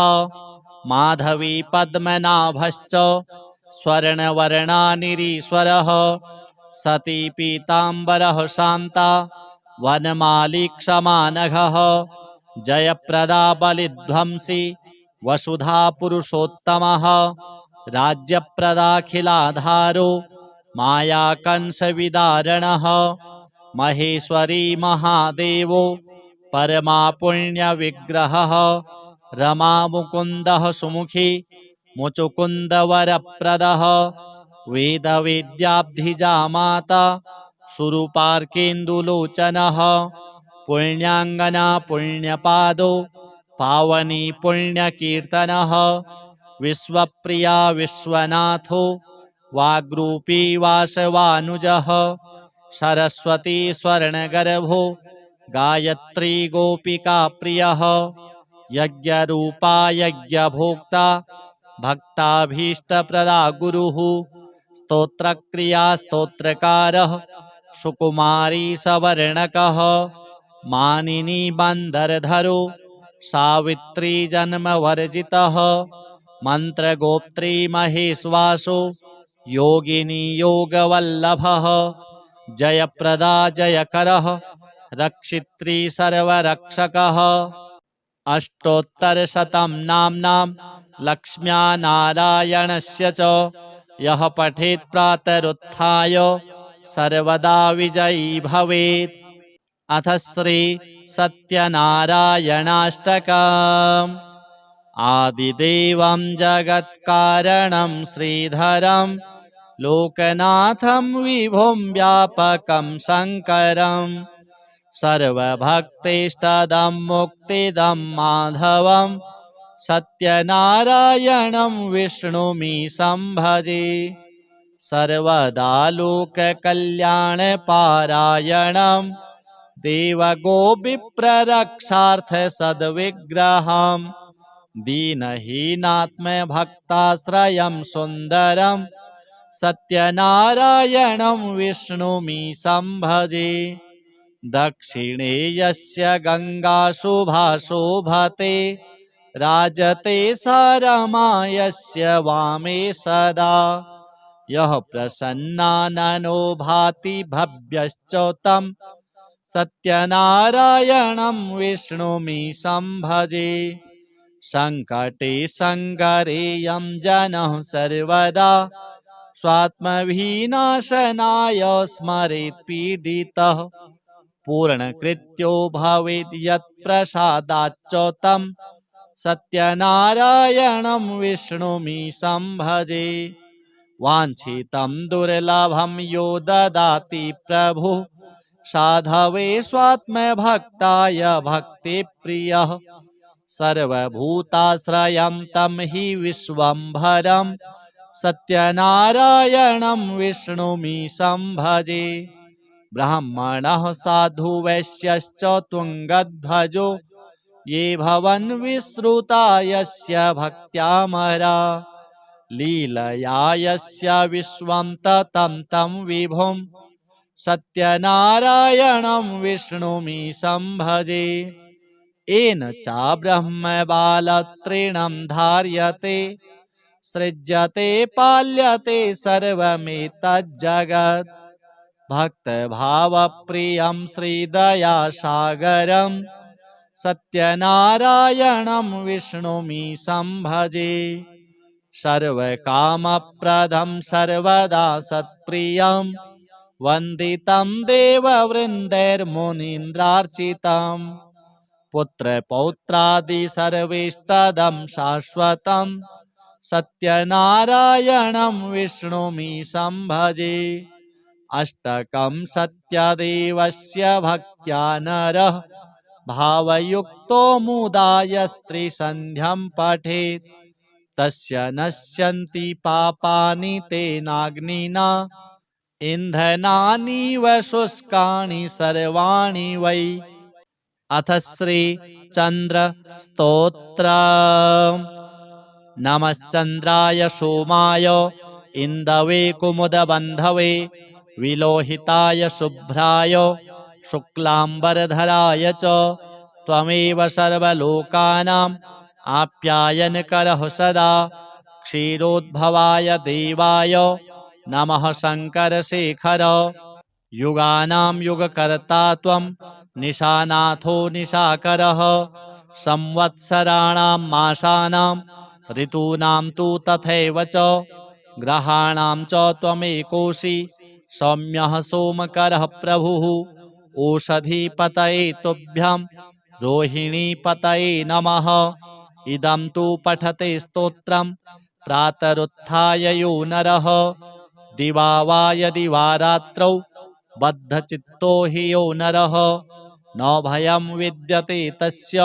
माधवी पद्मनाभश्च स्वर्णवर्णानिरीश्वरः सती पीताम्बरः शान्ता वनमाली क्षमानघः जयप्रदा बलिध्वंसी वसुधा पुरुषोत्तमः राज्यप्रदाखिलाधारो मायाकंसविदारणः महेश्वरी महादेवो परमा पुण्यविग्रहः रमामुकुन्दः सुमुखी मुचुकुन्दवरप्रदः वेदवेद्याब्धिजामाता सुरूपार्केन्दुलोचनः पुण्याङ्गना पुण्यपादो पावनी पुण्यकीर्तनः विश्वप्रिया विश्वनाथो वाग्रूपी वासवानुजः सरस्वती स्वर्णगर्भो गायत्री गोपिका प्रियः यज्ञरूपा यज्ञभोक्ता भक्ताभीष्टप्रदा गुरुः स्तोत्रक्रिया स्तोत्रकारः सुकुमारी सवर्णकः मानिनी बन्धरधरो सावित्री जन्मवर्जितः मन्त्रगोप्त्री महेश्वासो योगिनी योगवल्लभः जयप्रदा जयकरः रक्षित्री सर्वरक्षकः अष्टोत्तरशतं नाम्नां लक्ष्म्या नारायणस्य च यः पठेत् प्रातरुत्थाय सर्वदा विजयी भवेत्। अथ श्री सत्यनारायणाष्टकम्। आदिदेवं जगत्कारणं श्रीधरं लोकनाथं विभुं व्यापकं शङ्करम् सर्वभक्तेष्टदं मुक्तिदं माधवं सत्यनारायणं विष्णुमीशं भजे सर्वदा लोककल्याणपारायणं देवगोविप्ररक्षार्थसद्विग्रहं दीनहीनात्मभक्ताश्रयं सुन्दरं सत्यनारायणं विष्णुमीशं भजे दक्षिणे यस्य गङ्गा शुभा शोभते राजते रमा यस्य वामे सदा यः प्रसन्नाननो भाति भव्यश्च तं सत्यनारायणं विष्णुमीशं भजे सङ्कटे सङ्गरेयं जनः सर्वदा स्वात्मविनाशनाय स्मरेत् पीडितः पूर्णकृत्यो भवेद् यत्प्रसादाच्च तं सत्यनारायणं विष्णुमीशं भजे वाञ्छितं दुर्लभं यो ददाति प्रभुः साधवे स्वात्मभक्ताय भक्तिप्रियः सर्वभूताश्रयं तं हि विश्वम्भरं सत्यनारायणं विष्णुमीशं भजे ब्राह्मणः साधु वैश्यश्च तुङ्गध्वजो ये भवन् विश्रुता यस्य भक्त्यामरा लीलया यस्य विश्वं ततं तं विभुं सत्यनारायणं विष्णुमीशं भजे येन च ब्रह्मबालतृणं धार्यते सृज्यते पाल्यते सर्वमेतज्जगत् भक्तभावप्रियं श्रीदयासागरं सत्यनारायणं विष्णुमीशं भजे सर्वकामप्रदं सर्वदा सत्प्रियं वन्दितं देववृन्दैर्मुनीन्द्रार्चितं पुत्रपौत्रादि सर्वेष्टदं शाश्वतं सत्यनारायणं विष्णुमीशं भजे अष्टकं सत्यदेवस्य भक्त्या नरः भावयुक्तो मुदाय स्त्रीसन्ध्यं पठेत् तस्य नश्यन्ति पापानि तेनाग्निना इन्धनानीव शुष्कानि सर्वाणि वै अथ श्री चन्द्र स्तोत्रम् नमश्चन्द्राय सोमाय इन्दवे कुमुदबन्धवे विलोहिताय शुभ्राय शुक्लाम्बरधराय च त्वमेव सर्वलोकानाम् आप्यायनकरः सदा क्षीरोद्भवाय देवाय नमः शङ्करशेखर युगानां युगकर्ता त्वं निशानाथो निशाकरः संवत्सराणां मासानां ऋतूनां तु तथैव च ग्रहाणां च त्वमेकोऽसि सौम्यः सोमकरः प्रभुः ओषधीपतये तुभ्यं रोहिणीपतये नमः। इदं तु पठते स्तोत्रं प्रातरुत्थाय यो नरः दिवा वा यदि वा रात्रौ बद्धचित्तो हि यो नरः न भयं विद्यते तस्य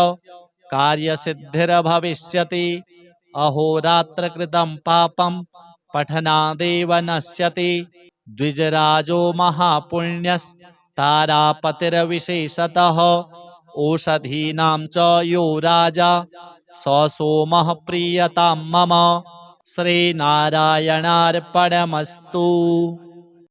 कार्यसिद्धिर्भविष्यति अहोरात्रकृतं पापं पठनादेव नश्यति। द्विजराजो महापुण्यस्तारापतिर्विशेषतः ओषधीनां च यो राजा स सोमः प्रीयतां मम। श्रीनारायणार्पणमस्तु।